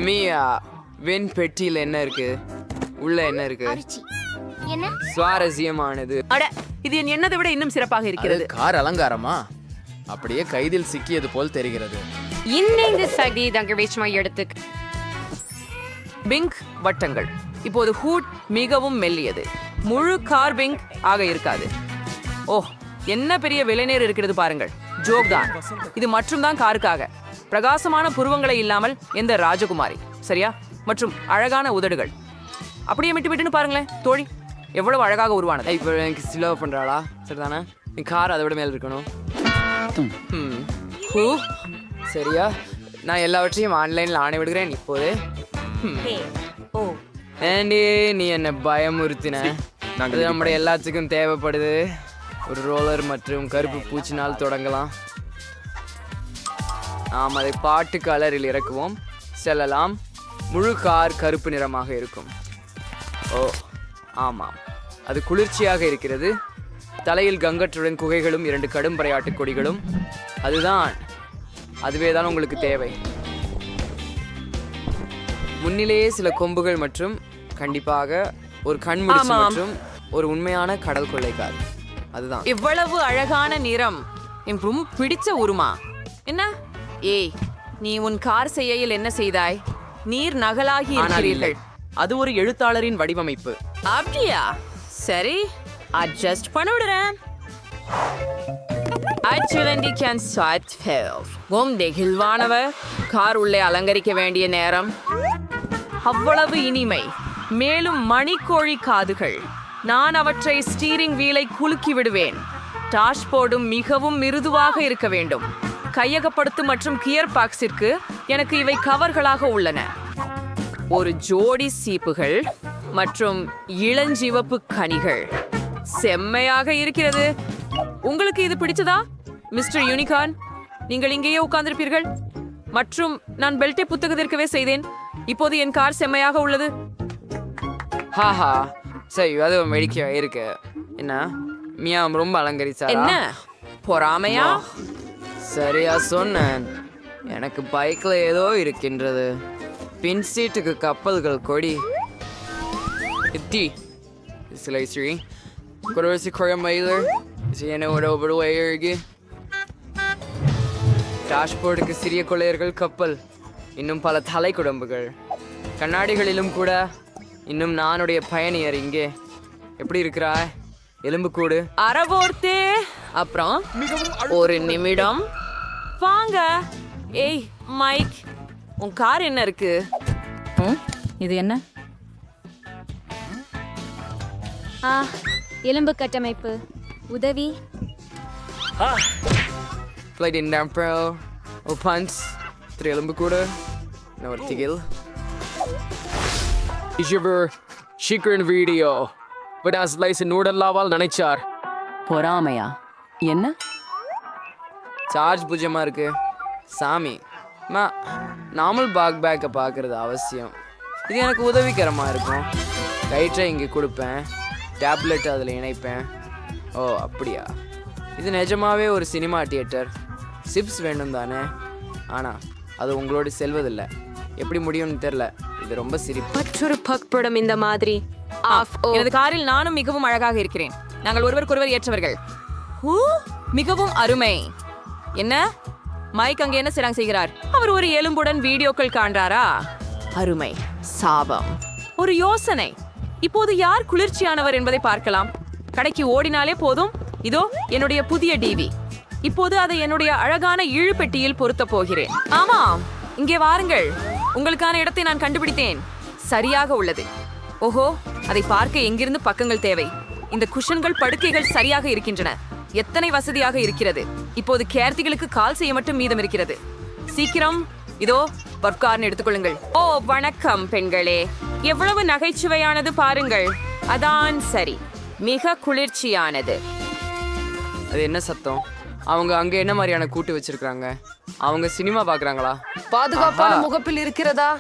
மியா, வெண் பெட்டியில் என்ன இருக்கு? உள்ள என்ன இருக்கு? என்ன சுவாரஸ்யமானது. அட, இது என் எண்ணத்தை விட இன்னும் சிறப்பாக இருக்கிறது. கார் அலங்காரமா? அப்படியே கைதில் சிக்கியது போல் தெரிகிறது. இந்த சதி தங்கவேஷ்மா எடுத்து பிங்க் வட்டங்கள். இப்போது ஹூட் மிகவும் மெல்லியது. முழு கார் பிங்க் ஆக இருக்காது. ஓ, என்ன பெரிய விலைநேர் இருக்கிறது பாருங்கள். ஜோக் தான் இது. மற்றும் தான் காருக்காக பிரகாசமான புருவங்களை இல்லாமல் எந்த ராஜகுமாரி, சரியா? மற்றும் அழகான உதடுகள். அப்படியே விட்டு விட்டுன்னு பாருங்களேன் தோழி, எவ்வளவு அழகாக உருவானது. இப்போ எனக்கு சிலோ பண்றாளா? சரிதானே? என் கார் அதை விட மேல இருக்கணும். ஹூ, சரியா? நான் எல்லாவற்றையும் ஆன்லைனில் ஆணை விடுகிறேன் இப்போது. ஏண்டி நீ என்ன பயமுறுத்தின? அது நம்முடைய எல்லாத்துக்கும் தேவைப்படுது. ஒரு ரோலர் மற்றும் கருப்பு பூச்சினால் தொடங்கலாம். நாம் அதை பாட்டு கலரில் இறக்குவோம். செல்லலாம். முழு கார் கருப்பு நிறமாக இருக்கும். ஓ ஆமாம், அது குளிர்ச்சியாக இருக்கிறது. தலையில் கங்கற்றுடன் குகைகளும் 2 கடும் பறையாட்டு கொடிகளும். அதுவே தான் உங்களுக்கு தேவை. முன்னிலேயே சில கொம்புகள் மற்றும் கண்டிப்பாக ஒரு கண்முடிச்சு மற்றும் ஒரு உண்மையான கடல் கொள்ளைக்கார். அதுதான். இவ்வளவு அழகான நிறம் என் பிடிச்ச உருமா. என்ன? ஏய், நீ உன் கார் செய்யையில் என்ன செய்தாய்? நீர் நகலாகி இருக்கிறீர்கள். அது ஒரு எழுத்தாளரின் வடிவமைப்பு. அப்படியா? சரி, அட்ஜஸ்ட் பண்ண விடுறேன். நெகிழ்வானவர் கார் உள்ளே அலங்கரிக்க வேண்டிய நேரம். அவ்வளவு இனிமை. மேலும் மணிக்கோழி காதுகள். நான் அவற்றை ஸ்டீரிங் வீலை குலுக்கி விடுவேன். டாஷ்போர்டும் மிகவும் மிருதுவாக இருக்க வேண்டும். கையகப்படுத்தும் மற்றும் கியர் பாக்ஸிற்கு எனக்கு இவை கவர்களாக உள்ளன. ஒரு ஜோடி சீப்புகள் மற்றும் இளஞ்சிவப்பு கனிகள். செம்மையாக இருக்கிறது. உங்களுக்கு இது பிடிச்சதா மிஸ்டர் யூனிகார்ன்? நீங்கள் இங்கேயே உட்கார்ந்திருப்பீர்கள். மற்றும் நான் பெல்ட்டை புத்தகத்திற்கவே செய்தேன். இப்போது என் கார் செம்மையாக உள்ளது. ஹாஹா, சரி, அது மெடிக்க இருக்கு. என்ன மியா ரொம்ப அலங்கரிச்சா? என்ன பொறாமையா? சரியா சொன்னேன். எனக்கு பைக்ல ஏதோ இருக்கின்றது. பின் சீட்டுக்கு கப்பல்கள் கொடி. இத்தி சிலை ஸ்ரீ குரசி குழம்பையில் என்னோட ஒருவருக்கு டாஷ்போர்டுக்கு சிறிய கொள்ளையர்கள் கப்பல். இன்னும் பல தலை குடம்புகள் கண்ணாடிகளிலும் கூட. இன்னும் நானுடைய பயணியர் இங்கே. எப்படி இருக்கிறாய்? எலும்புக்கூடு அறவோர்த்தே. அப்புறம் ஒரு நிமிடம் வாங்க. ஏய் மைக், உன் கார் என்ன இருக்கு? இது என்ன? எலும்பு கட்டமைப்பு உதவி. Played in Dampro, o Punch, 3 எலும்புக்கூடு, ஒரு திகில். chicken video. விடாஸ் லைஸ் நூடல்லாவால் நினைச்சார். பொறாமையா? என்ன? சார்ஜ் பூஜ்யமாக இருக்கு. சாமி, நார்மல் பேக்கை பார்க்குறது அவசியம். இது எனக்கு உதவிகரமாக இருக்கும். லைட்டை இங்கே கொடுப்பேன். டேப்லெட் அதில் இணைப்பேன். ஓ அப்படியா? இது நிஜமாவே ஒரு சினிமா தியேட்டர். சிப்ஸ் வேண்டும் தானே? ஆனால் அது உங்களோடு செல்வதில்லை. எப்படி முடியும்னு தெரில. இது ரொம்ப சிரிப்பு. மற்றொரு பக்படம் இந்த மாதிரி. எனது காரில் நானும் மிகவும் அழகாக இருக்கிறேன். நாங்கள் ஒருவருக்கொருவர் ஏற்றவர்கள். மிகவும் அருமை. என்ன மைக் அங்கே என்ன செய்கிறார்? அவர் ஒரு எலும்புடன் வீடியோக்கள் காண்றாரா? அருமை. சாபம். ஒரு யோசனை. இப்போது யார் குளிர்ச்சியானவர் என்பதை பார்க்கலாம். கடைக்கு ஓடினாலே போதும். இதோ என்னுடைய புதிய டிவி. இப்போது அதை என்னுடைய அழகான இழுபெட்டியில் பொருத்த போகிறேன். ஆமாம், இங்கே வாருங்கள். உங்களுக்கான இடத்தை நான் கண்டுபிடித்தேன். சரியாக உள்ளது. ஓஹோ, அதை பார்க்க எங்கிருந்து பக்கங்கள் தேவை. இந்த குஷன்கள் படுக்கைகள் சரியாக இருக்கின்றன. எத்தனை வசதியாக இருக்கிறது. இப்போது கேர்த்திகளுக்கு கால் செய்ய மட்டும் மீதம் இருக்கிறது. சீக்கிரம் இதோ பர்கார்ன் எடுத்துக்கொள்ளுங்கள். ஓ வணக்கம் பெண்களே, எவ்வளவு நகைச்சுவையானது பாருங்கள். அதான் சரி, மிக குளிர்ச்சியானது. அது என்ன சத்தம்? அவங்க அங்க என்ன மாதிரியான கூட்டு வச்சிருக்காங்க? அவங்க சினிமா பாக்குறாங்களா? பாதுகாப்பான முகப்பில் இருக்கிறதா?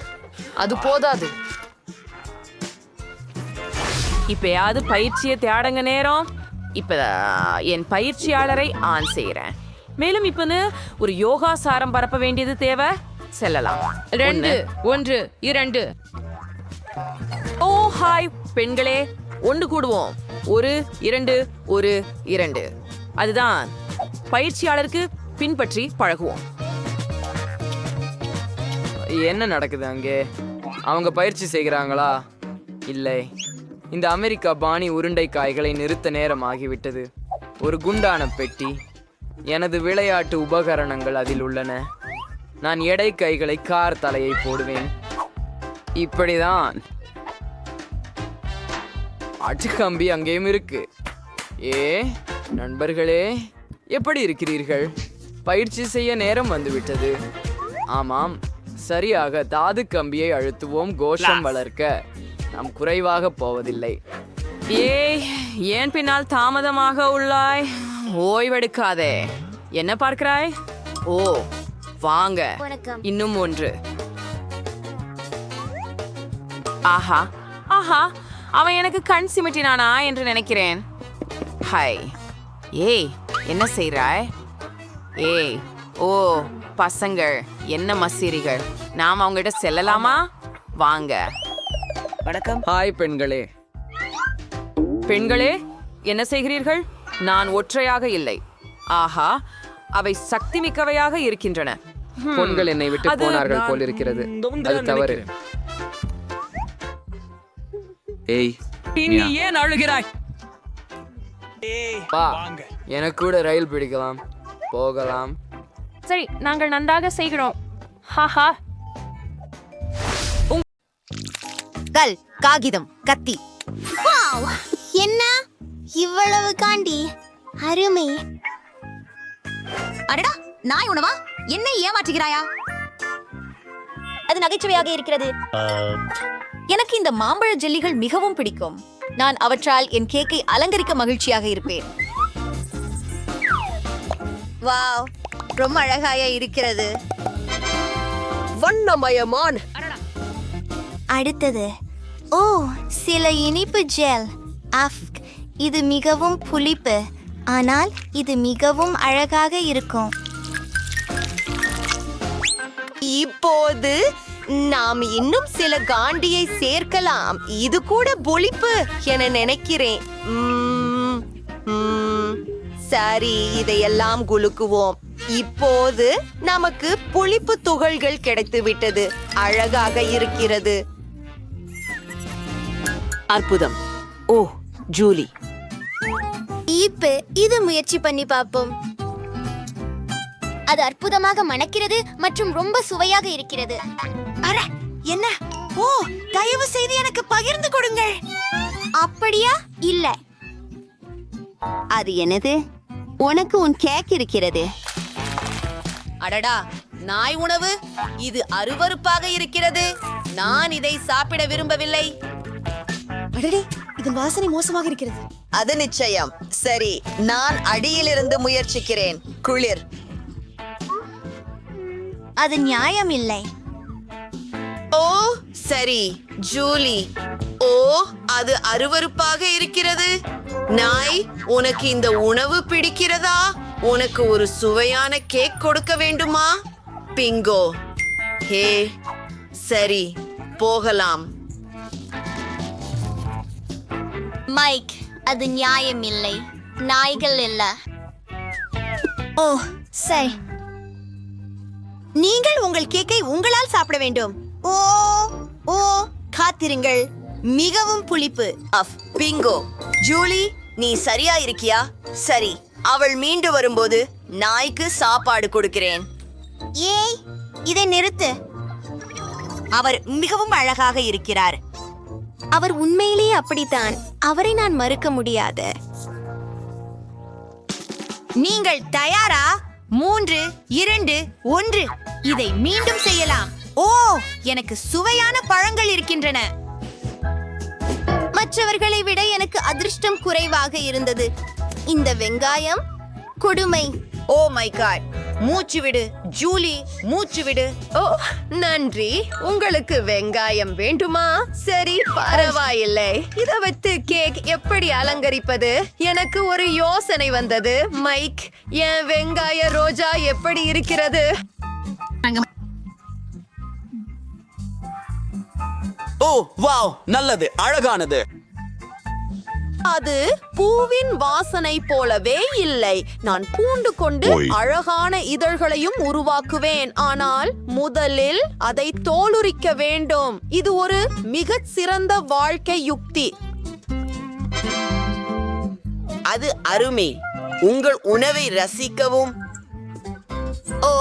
அது போதாது. இப்பயாவது பயிற்சியை தேடங்க நேரம். இப்ப என் பயிற்சியாளரை ஆன் செய்யறேன். மேலும் இப்பன்னு ஒரு யோகா சாரம் பரப்ப வேண்டியது தேவை. செல்லலாம் 2 1 2 ஓ ஹாய் பெண்களே ஒன்று கூடுவோம் 1 2 1 2 அதுதான் பயிற்சியாளருக்கு பின்பற்றி பழகுவோம். என்ன நடக்குது அங்கே? அவங்க பயிற்சி செய்கிறாங்களா? இல்லை, இந்த அமெரிக்கா பாணி உருண்டை காய்களை நிறுத்த நேரம் ஆகிவிட்டது. ஒரு குண்டான பெட்டி, எனது விளையாட்டு உபகரணங்கள் அதில் உள்ளன. நான் எடை கைகளை கார் தலையை போடுவேன். இப்படிதான். அச்சுக்கம்பி அங்கேயும் இருக்கு. நண்பர்களே, எப்படி இருக்கிறீர்கள்? பயிற்சி செய்ய நேரம் வந்துவிட்டது. ஆமாம், சரியாக தாது கம்பியை அழுத்துவோம். கோஷம் வளர்க்க நாம் குறைவாக போவதில்லை. ஏன் பின்னால் தாமதமாக உள்ளாய்? ஓய்வெடுக்காதே. என்ன பார்க்கிறாய்? ஓ வாங்க, இன்னும் ஒன்று. ஆஹா ஆஹா, அவன் எனக்கு கண் சிமிட்டினானா என்று நினைக்கிறேன். ஹாய், ஏய் என்ன செய்றாய்? ஏய் ஓ பசங்கள் என்ன மசீரிகள், நாம் அவங்ககிட்ட செல்லலாமா? வாங்க. ஹாய் பெண்களே. பெண்களே என்ன செய்கிறீர்கள்? நான் ஒற்றையாக இல்லை. ஆஹா, அவை சக்தி மிக்கவையாக இருக்கின்றன. பொண்கள் என்னை விட்டு போனார்கள் போல் இருக்கிறது. அது தவறு. ஏய் நீ ஏன் அழுகிறாய்? வா, எனக்கு கூட ரயில் பிடிக்கலாம், போகலாம். சரி, நாங்கள் நன்றாக செய்கிறோம். ஹாஹா. கல், காகிதம், கத்தி. என்ன இவ்வளவு காண்டி? அருமை. அடடா, நாய் உணவா? என்னை ஏமாற்றுகிறாயா? அது நகைச்சுவையாக இருக்கிறது. எனக்கு இந்த மாம்பழ ஜெல்லிகள் மிகவும் பிடிக்கும். நான் அவற்றால் என் கேக்கை அலங்கரிக்க மகிழ்ச்சியாக இருப்பேன். வாவ், ரொம்ப அழகாக இருக்கிறது. வண்ணமயமான. அடுத்தது, ஓ, சில இனிப்பு ஜெல். இது மிகவும் புளிப்பு, ஆனால் இது மிகவும் அழகாக இருக்கும். இப்போது நாம் இன்னும் சில காண்டியை சேர்க்கலாம். இது கூட புளிப்பு என நினைக்கிறேன். சரி, இதையெல்லாம் குலுக்குவோம். இப்போது நமக்கு புளிப்பு துகள்கள் கிடைத்து விட்டது. அழகாக இருக்கிறது. அற்புதம். ஓ ஜூலி, இப்ப இது முயற்சி பண்ணி பார்ப்போம். அது அற்புதமாக மணக்கிறது மற்றும் ரொம்ப சுவையாக இருக்கிறது. அட, என்ன? ஓ, தயவு செய்து எனக்கு பகிர்ந்து கொடுங்கள். அப்படியா? இல்ல. அது என்னது? உனக்கு உன் கேக் இருக்கிறது. அடடா, நாய் உணவு. இது அருவருப்பாக இருக்கிறது. நான் இதை சாப்பிட விரும்பவில்லை. அடடே, இதன் வாசனை மோசமாக இருக்கிறது. அது நிச்சயம். சரி, நான் அடியிலிருந்து முயற்சிக்கிறேன். குளிர். அது நியாயம் இல்லை. ஓ சரி, ஜூலி. ஓ, அது அருவருப்பாக இருக்கிறது. நாய், உனக்கு இந்த உணவு பிடிக்கிறதா? உனக்கு ஒரு சுவையான கேக் கொடுக்க வேண்டுமா? பிங்கோ. ஹே, சரி, போகலாம். மைக், அது நியாயம் இல்லை. நாய்கள் இல்ல. ஓ சரி, நீங்கள் உங்கள் கேக்கை உங்களால் சாப்பிட வேண்டும். ஓ ஓ, காத்திருங்கள். மிகவும் புளிப்பு. பிங்கோ. ஜூலி, நீ சரியா இருக்கியா? சரி, அவள் மீண்டு வரும்போது நாய்க்கு சாப்பாடு கொடுக்கிறேன். ஏய், இதை நிறுத்து. அவர் மிகவும் அழகாக இருக்கிறார். அவர் உண்மையிலேயே அப்படித்தான். அவரை நான் மறுக்க முடியாது. நீங்கள் தயாரா? 3 2 1. இதை மீண்டும் செய்யலாம். ஓ, எனக்கு சுவையான பழங்கள் இருக்கின்றன. மற்றவர்களை விட எனக்கு அதிர்ஷ்டம் குறைவாக இருந்தது. இந்த வெங்காயம் கொடுமை. Oh my god. மூச்சு விடு ஜூலி, மூச்சு விடு. ஓ நன்றி. உங்களுக்கு வெங்காயம் வேண்டுமா? சரி, பரவாயில்லை. இதை வைத்து கேக் எப்படி அலங்கரிப்பது? எனக்கு ஒரு யோசனை வந்தது. மைக், என் வெங்காய ரோஜா எப்படி இருக்கிறது? ஓ வாவ், நல்லது, அழகானது. அது பூவின் வாசனை போலவே இல்லை. நான் பூண்டு கொண்டு அழகான இதழ்களையும் உருவாக்குவேன், ஆனால் முதலில் அதை தோலுரிக்க வேண்டும். இது ஒரு மிகச் சிறந்த வாழ்க்கை யுக்தி. அது அருமை. உங்கள் உணவை ரசிக்கவும். ஓ,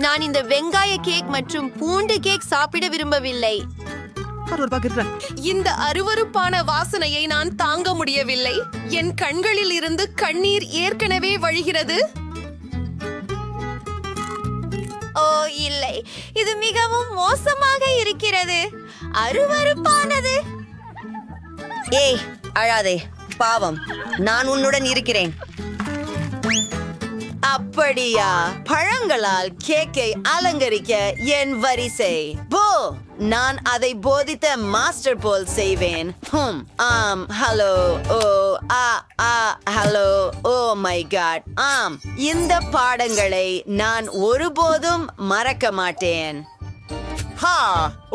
நான் இந்த வெங்காய கேக் மற்றும் பூண்டு கேக் சாப்பிட விரும்பவில்லை. இந்த அருவருப்பான வாசனையை நான் தாங்க முடியவில்லை. என் கண்களில் இருந்து கண்ணீர் ஏற்கனவே வழிகிறது. ஓ இல்லை, இது மிகவும் மோசமாக இருக்கிறது. அருவருப்பானது. ஏய், அழாதே, பாவம், நான் உன்னுடன் இருக்கிறேன். அப்படியா? பழங்களால் கேக்கை அலங்கரிக்க என் வரிசை. போ, நான் அதை போதித்த மாஸ்டர் போல் செய்வேன். ஆம், hello, oh, hello, oh my god, ஆம், இந்த பாடங்களை நான் ஒருபோதும் மறக்க மாட்டேன்.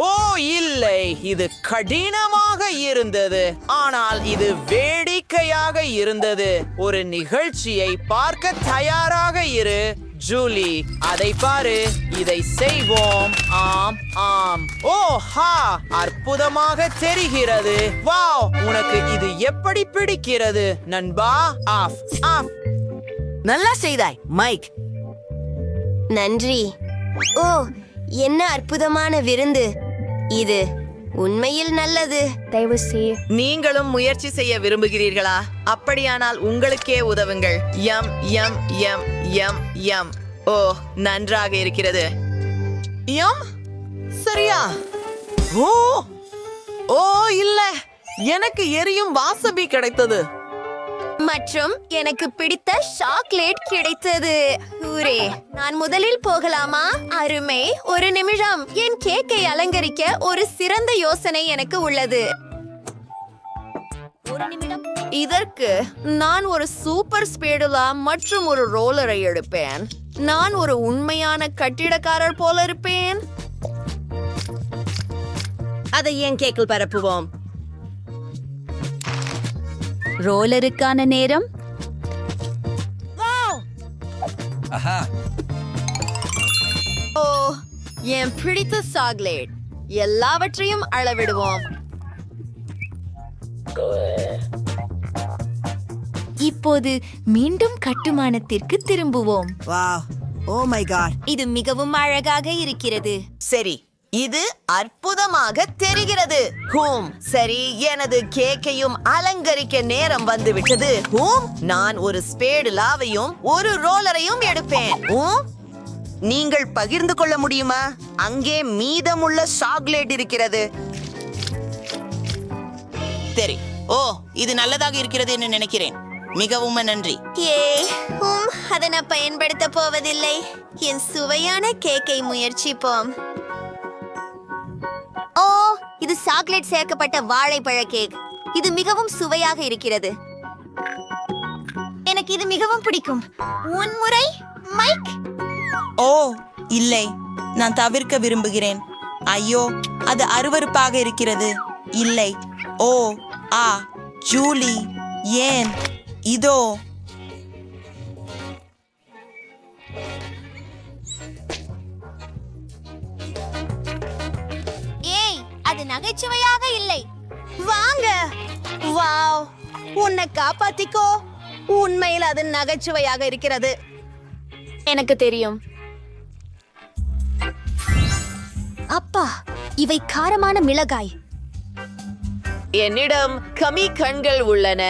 ஓ இல்லை, இது கடினமாக இருந்தது, ஆனால் இது வேடிக்கையாக இருந்தது. ஒரு நிகழ்ச்சியை பார்க்க தயாராக இரு. ஜூலி, அதை பாரு, இதை செய்வோம். ஆம் ஆம், ஓ ஹா, அற்புதமாக தெரிகிறது. வாவ், உனக்கு இது எப்படி பிடிக்கிறது நண்பா? Off off. நல்லா செய்தாய் மைக். நன்றி. ஓ, என்ன அற்புதமான விருந்து இது. உண்மையில் நல்லது. தயவு செய்ய நீங்களும் முயற்சி செய்ய விரும்புகிறீர்களா? அப்படியானால் உங்களுக்கே உதவுங்கள். யம் யம் யம் யம் யம். ஓ, நன்றாக இருக்கிறது. யம், சரியா? ஓ ஓ இல்ல, எனக்கு எரியும் வாசபி கிடைத்தது. மற்றும் எனக்கு பிடித்த சாக்லேட் கிடைத்தது. ஊரே, நான் முதலில் போகலாமா? அருமை. ஒரு நிமிஷம், என் கேக்கை அலங்கரிக்க ஒரு சிறந்த யோசனை எனக்கு உள்ளது. ஒரு நிமிடம். இதற்கு நான் ஒரு சூப்பர் ஸ்பேடுலா மற்றும் ஒரு ரோலரை எடுப்பேன். நான் ஒரு உண்மையான கட்டிடக்காரர் போல இருப்பேன். அதை என் கேக்கில் பரப்புவோம். ரோலருக்கான நேரம். ஓ, என் பிடித்த சாக்லேட். எல்லாவற்றையும் அளவிடுவோம். இப்போது மீண்டும் கட்டுமானத்திற்கு திரும்புவோம். வாவ், ஓ மை காட், இது மிகவும் அழகாக இருக்கிறது. சரி, இது அற்புதமாக தெரிகிறது. சரி, எனது கேக்கையும் அலங்கரிக்க நேரம் வந்துவிட்டது. நான் ஒரு ஸ்பேடுலாவையும் ஒரு ரோலரையும் எடுப்பேன். நீங்கள் பகிர்ந்து கொள்ள முடியுமா? அங்கே மீதமுள்ள சாக்லேட் இருக்கிறது. சரி, ஓ, இது நல்லதாக இருக்கிறது என்று நினைக்கிறேன். மிகவும் நன்றி. அதை நான் பயன்படுத்த போவதில்லை. என் சுவையான கேக்கை முயற்சிப்போம். ஓ, இது சாக்லேட் சேர்க்கப்பட்ட வாழைப்பழ கேக். இது மிகவும் சுவையாக இருக்கிறது. எனக்கு இது மிகவும் பிடிக்கும். முறை மைக். ஓ இல்லை, நான் தவிர்க்க விரும்புகிறேன். ஐயோ, அது அருவருப்பாக இருக்கிறது. இல்லை, ஓ ஜூலி, ஏன்? இதோ. ஏய், அது நகைச்சுவையாக இல்லை. வாங்க. வாவ், உன்னை காப்பாத்திக்கோ. உண்மையில் அது நகைச்சுவையாக இருக்கிறது. எனக்கு தெரியும். அப்பா, இவை காரமான மிளகாய். என்னிடம் கம்மி கண்கள் உள்ளன,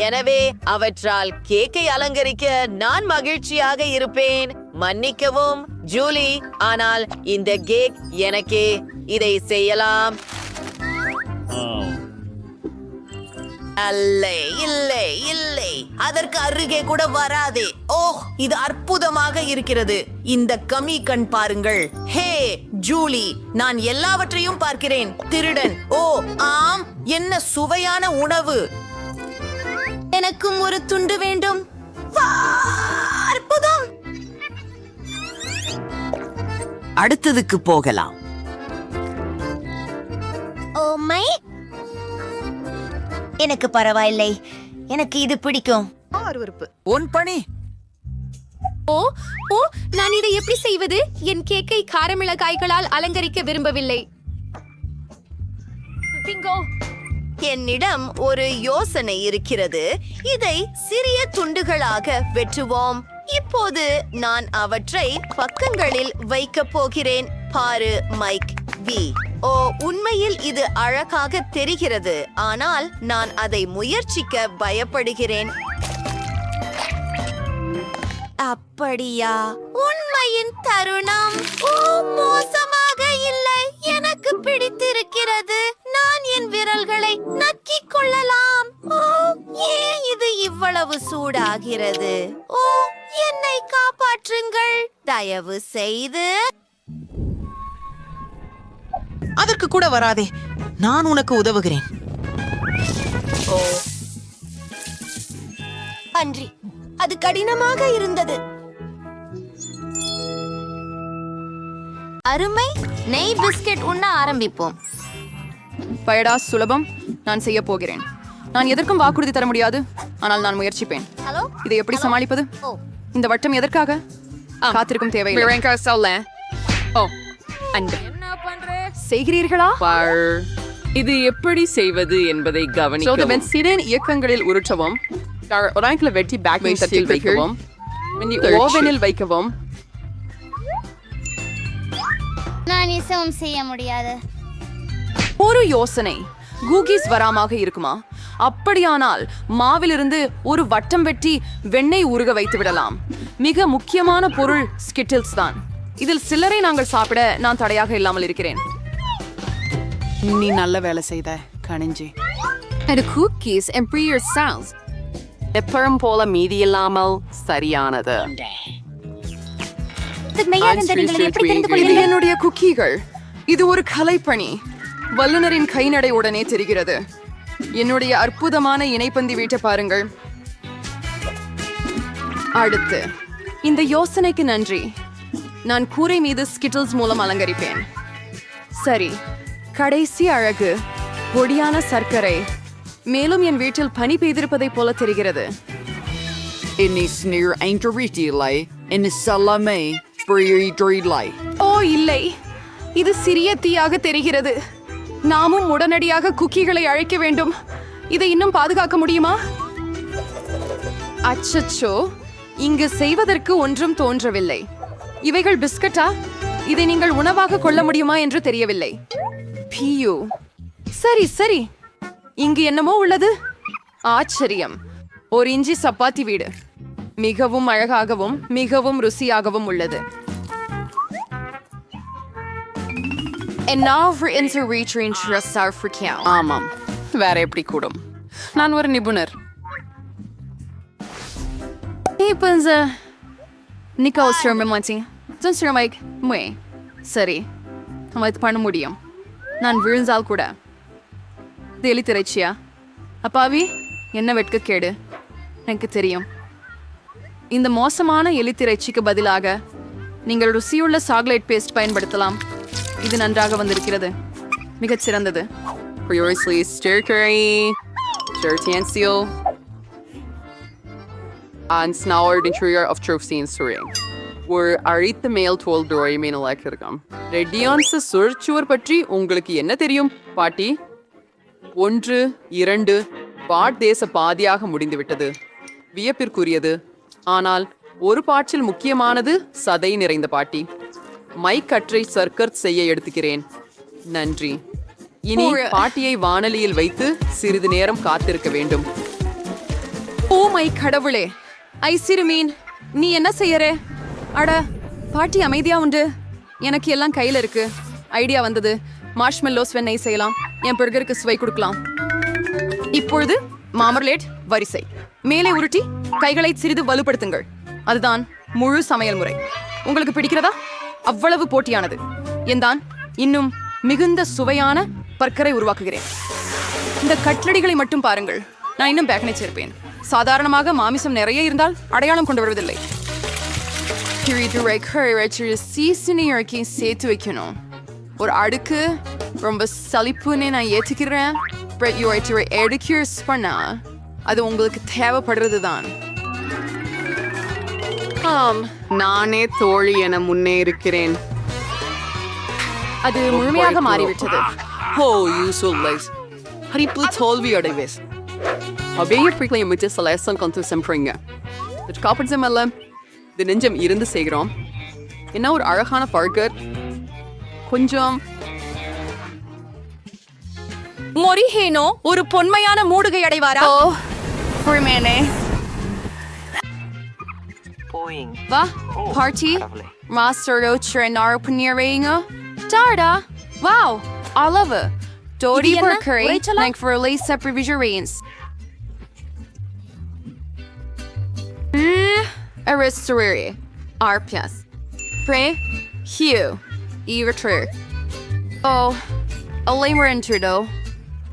எனவே அவற்றால் கேக்கை அலங்கரிக்க நான் மகிழ்ச்சியாக இருப்பேன். மன்னிக்கவும் ஜூலி, ஆனால் இந்த கேக் எனக்கே. இதை செய்யலாம். இல்லை இல்லை இல்லை, அதற்கு அருகே கூட வராதே. ஓ, இது அற்புதமாக இருக்கிறது. இந்த கம்மி கண் பாருங்கள். ஹே ஜூலி, நான் எல்லாவற்றையும் பார்க்கிறேன். திருடன். ஓ ஆம், என்ன சுவையான உணவு. எனக்கும் ஒரு துண்டு வேண்டும். அற்புதம். அடுத்ததுக்கு போகலாம். ஓ மை, எனக்கு பரவாயில்லை, எனக்கு இது பிடிக்கும். உன் பணி. ஓ ஓ, நான் இதை எப்படி செய்வது? என் கேக்கை காரமிளகாய்களால் அலங்கரிக்க விரும்பவில்லை. பிங்கோ, என்னிடம் ஒரு யோசனை இருக்கிறது. இதை சிறிய துண்டுகளாக வெட்டுவோம். இப்போது நான் அவற்றை பக்கங்களில் வைக்கப் போகிறேன். பாரு மைக் வி. ஓ, உண்மையில் இது அழகாக தெரிகிறது, ஆனால் நான் அதை முயற்சிக்க பயப்படுகிறேன். அப்படியா? உண்மையின் தருணம். ஓ, மோசமாக இல்லை, எனக்கு பிடித்திருக்கிறது. நான் என் விரல்களை நக்கிக் கொள்ளலாம். ஓ, ஏன் இது இவ்வளவு சூடாகிறது? ஓ, என்னை காப்பாற்றுங்கள், தயவு செய்து. அதற்கு கூட வராதே, நான் உனக்கு உதவுகிறேன். அன்றி, அது கடினமாக இருந்தது. அருமை. நெய் பிஸ்கட் உண்ண ஆரம்பிப்போம். பயடா சுலபம். நான் செய்ய போகிறேன். நான் எதற்கும் வாக்குறுதி தர முடியாது, ஆனால் நான் முயற்சிப்பேன். ஹலோ, இதை எப்படி சமாளிப்பது? ஓ, இந்த வட்டம் எதற்காக? காத்திருக்கும் தேவையில்லை. சொல்ல. ஓ, அன்பு. செய்கிறீர்களா? இது எப்படி செய்வது என்பதை கவனிக்கவும். சிறன் இயக்கங்களில் உருட்டவும், ஒரு வெட்டி பேக்கிங் தட்டில் வைக்கவும், ஓவனில் வைக்கவும். நான் எதுவும் செய்ய முடியாது. ஒரு யோசனை. கூகிஸ் வராமாக இருக்குமா? அப்படியானால் மாவிலிருந்து ஒரு வட்டம் வெட்டி வெண்ணெய் உருக வைத்து விடலாம். மிக முக்கியமான பொருள் ஸ்கிட்டில்ஸ் தான். இதில் சிலரை நாங்கள் சாப்பிட நான் தடையாக இல்லாமல் இருக்கிறேன். நீ நல்ல வேலை செய்த கணிஞ்சி. அது குக்கீஸ் எம்ப்ரியர் சவுண்ட்ஸ் எப்பறம் போல மீதி இல்லாமல் சரியானது. இது என்னுடைய குக்கீகள். இது ஒரு கலைப்பணி. வல்லுநரின் கைநடை உடனே தெரிகிறது. என்னுடைய அற்புதமான இணைப்பந்தி வீட்டை பாருங்கள். அடுத்து இந்த யோசனைக்கு நன்றி. நான் கூரை மீது ஸ்கிட்டில்ஸ் மூலம் அலங்கரிப்பேன். சரி, கடைசி அழகு பொடியான சர்க்கரை. மேலும் என் வீட்டில் பனி பெய்திருப்பதை போல தெரிகிறது. ஓ இல்லை, இது சிறிய தீயாக தெரிகிறது. நாமும் உடனடியாக குக்கீகளை அழைக்க வேண்டும். இதை இன்னும் பாதுகாக்க முடியுமா? அச்சச்சோ, இங்கு செய்வதற்கு ஒன்றும் தோன்றவில்லை. இவைகள் பிஸ்கட்டா? இதை நீங்கள் உணவாக கொள்ள முடியுமா என்று தெரியவில்லை. பியூ. சரி சரி, இங்கு என்னமோ உள்ளது. ஆச்சரியம். ஒரு இஞ்சி சப்பாத்தி வீடு. மிகவும் அழகாகவும் மிகவும் ருசியாகவும் உள்ளது. And now for interest our for count. ஆமாம், வேற எப்படி கூடும்? நான் ஒரு நிபுணர். இப்ப நிக்கல் ஸ்டர்மன்சி மைக் முய். சரி, நம்ம இது பண்ண முடியும். நான் விழுந்தால் கூட. எலி திரைச்சியா? அப்பாவி, என்ன வெட்கக்கேடு. எனக்கு தெரியும். இந்த மோசமான எலி திரைச்சிக்கு பதிலாக நீங்கள் ருசியுள்ள சாக்லேட் பேஸ்ட் பயன்படுத்தலாம். இது நன்றாக வந்திருக்கிறது. மிகச் சிறந்தது. Previously styrkery, Jertiensil, and snaured interior of Trofsine Suring. ஒரு அழித்த மேல் தோல் துறை மீனலாக்கிருக்கம். ரெட்டியான்ஸ் சுழற்சுவர் பற்றி உங்களுக்கு என்ன தெரியும் பாட்டி? 1, 2 பாட் தேச பாதியாக முடிந்துவிட்டது. வியப்பிற்குரியது. ஆனால் ஒரு பாட்டில் முக்கியமானது சதை நிறைந்த பாட்டி. மைக் கற்றை சர்க்கர் செய்ய எடுத்துக்கிறேன். நன்றி. இனி பாட்டியை வானலியில் வைத்து சிறிது நேரம் காத்திருக்க வேண்டும். ஓ மை கடவுளே, ஐசிறுமீன், நீ என்ன செய்யறே? அட, பாட்டி அமைதியா உண்டு. எனக்கு எல்லாம் கையில இருக்கு. ஐடியா வந்தது. மார்ஷ்மெல்லோஸ் வெண்ணெய் செய்யலாம். என் பர்கருக்கு சுவை கொடுக்கலாம். இப்பொழுது மாமர்லேட் வரிசை. மேலே உருட்டி கைகளை சிறிது வலுப்படுத்துங்கள். அதுதான் முழு சமையல் முறை. உங்களுக்கு பிடிக்கிறதா? அவ்வளவு போட்டியானது. என்தான் இன்னும் மிகுந்த சுவையான பர்கரை உருவாக்குகிறேன். இந்த கட்லடிகளை மட்டும் பாருங்கள். நான் இன்னும் பேக்கனை சேர்ப்பேன். சாதாரணமாக மாமிசம் நிறைய இருந்தால் அடையாளம் கொண்டு வருவதில்லை. சேர்த்து வைக்கணும். ஒரு அடுக்கு ரொம்ப சலிப்புன்னு நான் ஏற்றுக்கிறேன். எடுக்யூஸ் பண்ணா அது உங்களுக்கு தேவைப்படுறது தான். ஆம், நானே தோழி என முன்னே இருக்கிறேன். அது முழுமையாக மாறிவிட்டது. ஓ யூஸ்ஃபுல் ஹரிப்பு தோல்வி அடைவேஸ் அப்படியே ஃப்ரீக்லை மிச்ச செலக்ஷன் கொண்டு செம்புறீங்க. காப்பட்ஸம் அல்ல, இது நெஞ்சம் இருந்து செய்கிறோம். என்ன ஒரு அழகான பர்கர். கொஞ்சம் மொரிஹேனோ ஒரு பொன்மையான மூடுகை அடைவாரா? பொறுமையானே வா பார்ட்டி மாஸ்டரோ ட்ரெனார் பண்ணிடுறீங்க. Tata wow I love it. Dodi இது என்ன? Curry, உரைச்சலா? like for release separate visuals. Aristotari, Arpias, Pray, Hugh, Evertrue. Oh, a lamer intrudo.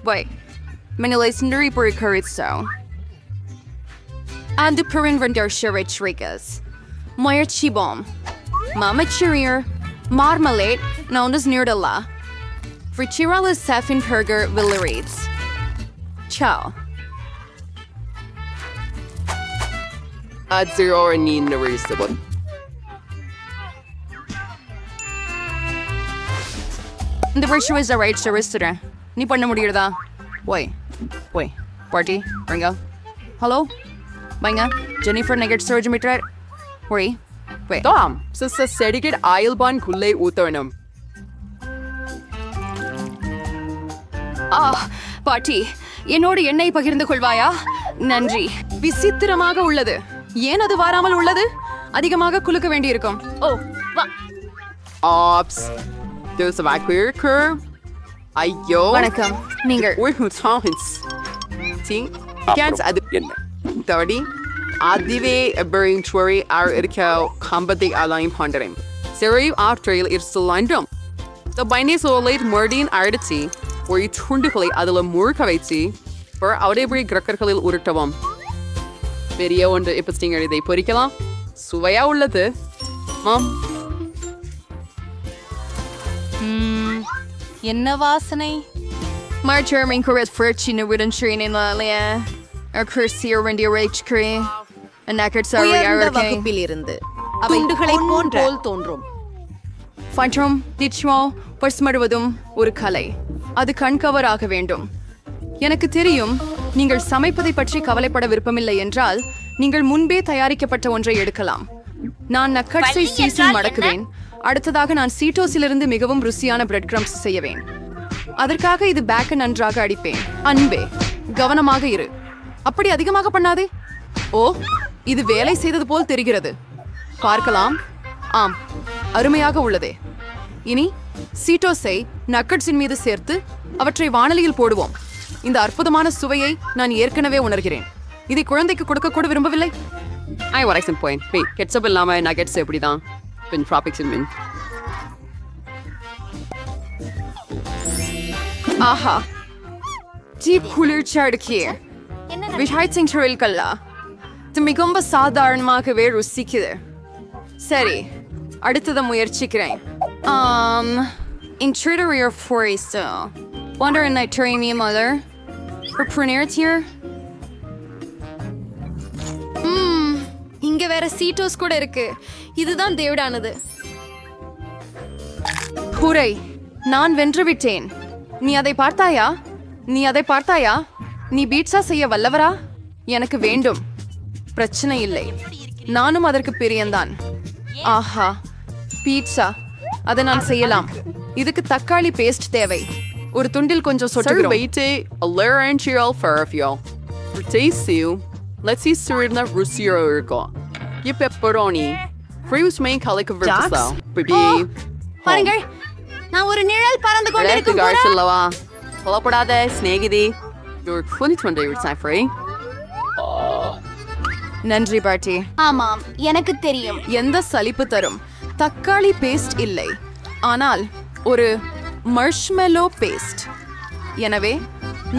Wait, many legendary courage so. And the Perin Vendor Shirich Rigas. Moyer Chibom, Mama Chirier, Marmalade, known as Nirdala. Frichirala Safin Perger Villarides. Ciao. At zero or need no reasonable. The virtue is a right to restore. நீ பண்ண முடியறதா? Wait. Party, Ringo. Hello? Banga, Jennifer Nugget Surge Mitrat. Wait. Tom, sister sedicate I'll ban Kulle Uthernum. பாட்டி, என்னோடு எண்ணெய் பகிர்ந்து கொள்வாயா? நன்றி. விசித்திரமாக உள்ளது. ஏன் அது வாராமல் உள்ளது? அதிகமாக குலுக்க வேண்டியிருக்கும். ஓ வா. Apps. There's a vacuum curve. ஐயோ. வணக்கம். நீங்கள் கேன்ஸ் அது என்ன? தடி அதுவே எபரிங்ட்வரி ஆர் இருக்கோ கம்பத்தை அலைன் பண்றேன். சரி ஆஃப்டரில் இர்ஸ்லாண்டும். The binary solid murdin artity ஒரு துண்டுகளை அதில் முழுக்க வைத்து அவடைபடி கிரக்கர்களில் உருட்டவும். பெரிய ஒன்று இப்போ நீங்கள் இதை பொறிக்கலாம். சுவையா உள்ளது. என்ன வாசனை? Marcherming correct for Chinawood train in Lalia. A cursier and the rage cree. A naked sorry வகுப்பில் இருந்து துண்டுகளை போன்ற தோன்றும். ஃபட்ரம் டிச்வோ பர்ஸ்மடுவதும் ஒரு கலை. அது கண்கவர் ஆக வேண்டும். எனக்கு தெரியும், நீங்கள் சமைப்பதை பற்றி கவலைப்பட விருப்பமில்லை என்றால் நீங்கள் முன்பே தயாரிக்கப்பட்ட ஒன்றை எடுக்கலாம். நான் நக்கட்ஸை சீஸில் மடக்குவேன். அடுத்ததாக நான் சீட்டோஸிலிருந்து மிகவும் ருசியான பிரெட் கிரம்ஸ் செய்வேன். அதற்காக இது பேக்க நன்றாக அடிப்பேன். அன்பே, கவனமாக இரு. அப்படி அதிகமாக பண்ணாதே. ஓ, இது வேலை செய்தது போல் தெரிகிறது. பார்க்கலாம். ஆம், அருமையாக உள்ளதே. இனி சீட்டோஸை நக்கட்ஸின் மீது சேர்த்து அவற்றை வாணலியில் போடுவோம். இந்த அற்புதமான சுவையை நான் ஏற்கனவே உணர்கிறேன். இதை குழந்தைக்கு கொடுக்க கூட விரும்பவில்லை. வரைக்கும் போய் கெட்சப் இல்லாம நக்கட்ஸ் எப்படிதான் பின் ப்ராபிக்ஸின் மின். ஆஹா, டீப் குளிர்ச்சி அடுக்கிய விஷயத்தின் கல்லா இது மிகவும் சாதாரணமாகவே ருசிக்குது. சரி, அடுத்ததை முயற்சிக்கிறேன். Interior forest. Wonder and I train me mother. Repreneur here. இங்க வேற சீட்டோஸ் கூட இருக்கு. இதுதான் தேவடானது. ஹூரை, நான் வென்று விட்டேன். நீ அதை பார்த்தாயா? நீ பீட்சா செய்ய வல்லவரா? எனக்கு வேண்டும். பிரச்சனை இல்லை, நானும் அதற்கு பிரியந்தான். ஆஹா, பீட்சா, அதை நான் செய்யலாம். இதுக்கு தக்காளி பேஸ்ட் தேவை. ஒரு துண்டில் கொஞ்சம் சொட்டுகிறோம். பாருங்கள், நான் ஒரு நிழல் பறந்து கொண்டிருக்கும் சொல்லவா? சொல்லப்படாத சிநேகிதி. நன்றி பாட்டி. ஆமாம், எனக்கு தெரியும். எந்த சலிப்பு தரும் தக்காளி பேஸ்ட் இல்லை, ஆனால் ஒரு மர்ஷ்மெலோ பேஸ்ட். எனவே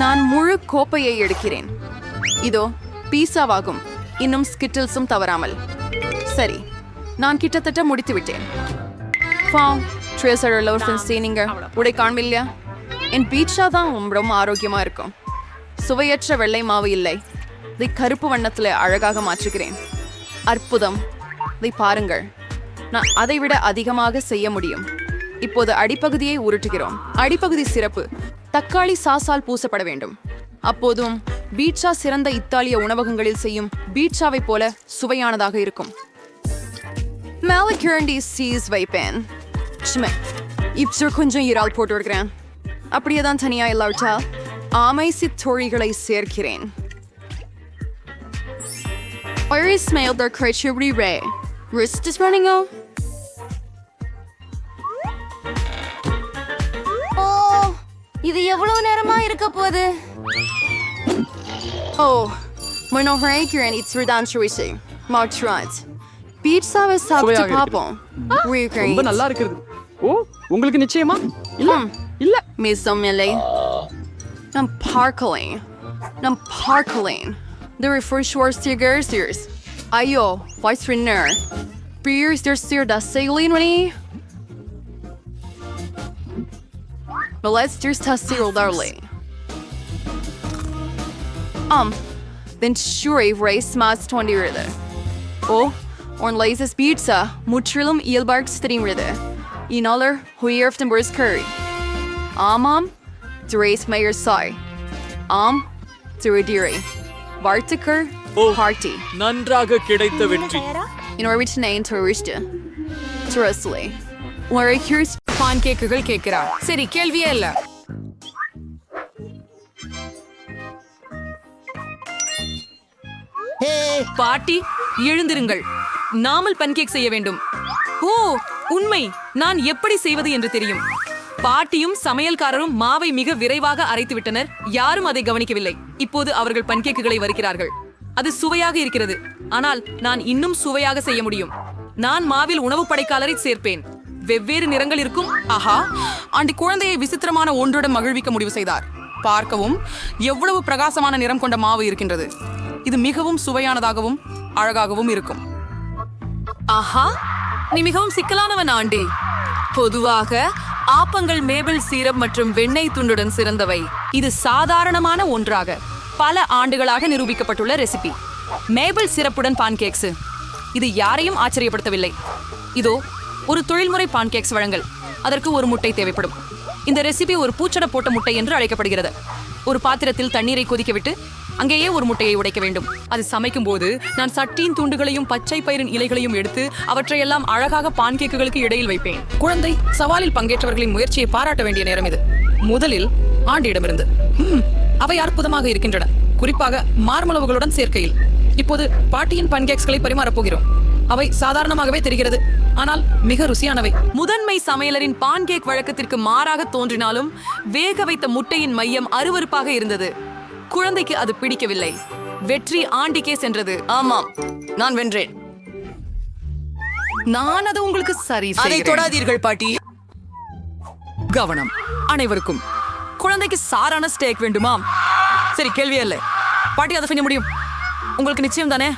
நான் முழு கோப்பையை எடுக்கிறேன். இதோ பீஸாவாகும், இன்னும் ஸ்கிட்டில்ஸும் தவறாமல். சரி, நான் கிட்டத்தட்ட முடித்து விட்டேன். ட்ரேசர் லோஷன் சீனிங்க உடை காண்பில்லையா என் பீட்சா தான் ரொம்ப ஆரோக்கியமா இருக்கும். சுவையற்ற வெள்ளை மாவு இல்லை. இதை கருப்பு வண்ணத்தில் அழகாக மாற்றுகிறேன். அற்புதம், இதை பாருங்கள். நான் அதை விட அதிகமாக செய்ய முடியும். இப்போது அடிப்பகுதியை உருட்டுகிறோம். அடிப்பகுதி சிறப்பு தக்காளி சாஸால் பூசப்பட வேண்டும். அப்போதும் பீட்சா சிறந்த இத்தாலிய உணவகங்களில் செய்யும் பீட்சாவை போல சுவையானதாக இருக்கும். மேலக்கிரண்டி சீஸ் வைப்பேன். இப்போ கொஞ்சம் இறால் போட்டு விடுகிறேன். அப்படியே தான் தனியா இல்லாவிட்டால் ஆமை சித்தோழிகளை சேர்க்கிறேன். Where is smell the creature ray? Wrist is running out. இது எவ்வளவு நேரமா இருக்க போகுது? Manoharan it's redanchuisi. Martrant. பீட்சாவை சாப்பிட்டு பார்ப்போம். ரொம்ப நல்லா இருக்குது. ஓ, உங்களுக்கு நிச்சயமா? இல்ல இல்ல மிஸ்ஸம் இல்லை. நம் பார்க்கலேன். The Refrischwurstigers. Ayo, vice winner. Beers der Sir das Segelin when he. But let's just test the darling. Then sure race mas 20 ride. Oh, on Laces Pizza, Mutrilum Eelbark Steading ride. Inaller, Huierften Burst Curry. To race Mayor Sai. To Rediri. Bartiker, Party. நன்றாக கிடைத்த வெற்றி. In order to name to Arista. To Rusley. Where I hear பான் கேக்குகள் கேட்கிறா. சரி, கேள்வியே இல்ல. பாட்டி, எழுந்திருங்கள். நாமல் பன்கேக் செய்ய வேண்டும். ஓ, உண்மை. நான் எப்படி செய்வது என்று தெரியும். பாட்டியும் சமையல்காரரும் மாவை மிக விரைவாக அரைத்து விட்டனர். யாரும் அதை கவனிக்கவில்லை. இப்போது அவர்கள் பன்கேக்குகளை வறுக்கிறார்கள். அது சுவையாக இருக்கிறது. ஆனால் நான் இன்னும் சுவையாக செய்ய முடியும். நான் மாவில் உணவு படைக்காலரை சேர்ப்பேன். வெவ்வேறு நிறங்கள் இருக்கும். ஆஹா, ஆண்டி குழந்தையை விசித்திரமான ஒன்றுடன் மகிழ்விக்க முடிவு செய்தார். பார்க்கவும் எவ்வளவு பிரகாசமான நிறம் கொண்ட மாவு இருக்கின்றது. இது மிகவும் சுவையானதாகவும் அழகாகவும் இருக்கும். ஆஹா, நீ மிகவும் சிக்கலானவன் ஆண்டி. பொதுவாக ஆப்பங்கள் மேபிள் சீரப் மற்றும் வெண்ணெய் துண்டுடன் சிறந்தவை. இது சாதாரணமான ஒன்றாக பல ஆண்டுகளாக நிரூபிக்கப்பட்டுள்ள ரெசிபி. மேபிள் சிரப்புடன் பான்கேக்ஸ். இது யாரையும் ஆச்சரியப்படுத்தவில்லை. இதோ ஒரு தொழில்முறை பான்கேக்ஸ் வழங்கல். அதற்கு ஒரு முட்டை தேவைப்படும். இந்த ரெசிபி ஒரு பூச்சட போட்ட முட்டை என்று அழைக்கப்படுகிறது. ஒரு பாத்திரத்தில் தண்ணீரை கொதிக்க விட்டு அங்கேயே ஒரு முட்டையை உடைக்க வேண்டும். அது சமைக்கும் போது நான் சட்டியின் துண்டுகளையும் பச்சை பயிரின் இலைகளையும் எடுத்து அவற்றையெல்லாம் அழகாக பான்கேக்குகளுக்கு இடையில் வைப்பேன். குழந்தை சவாலில் பங்கேற்றவர்களின் முயற்சியை பாராட்ட வேண்டிய நேரம் இது. முதலில் ஆண்டியிடமிருந்து அவை அற்புதமாக இருக்கின்றன, குறிப்பாக மார்மளவுகளுடன் சேர்க்கையில். இப்போது பாட்டியின் பான்கேக்ஸ்களை பரிமாறப் போகிறோம். அவை சாதாரணமாகவே தெரிகிறது, ஆனால் மிக ருசியானவை. முதன்மை சமையலரின் பான்கேக் வழக்கத்திற்கு மாறாக தோன்றினாலும் வேக வைத்த முட்டையின் மையம் அருவருப்பாக இருந்தது. குழந்தைக்கு அது பிடிக்கவில்லை. வெற்றி ஆண்டிக்கே சென்றது. ஆமாம், நான் வென்றேன். நான் அது உங்களுக்கு சரி. அதை தொடாதீர்கள் பாட்டி. கவனம் அனைவருக்கும். குழந்தைக்கு சாரான ஸ்டேக் வேண்டுமா? சரி, கேள்வியே இல்லை. பாட்டி அதை செய்ய முடியும். உங்களுக்கு நிச்சயம் தானே?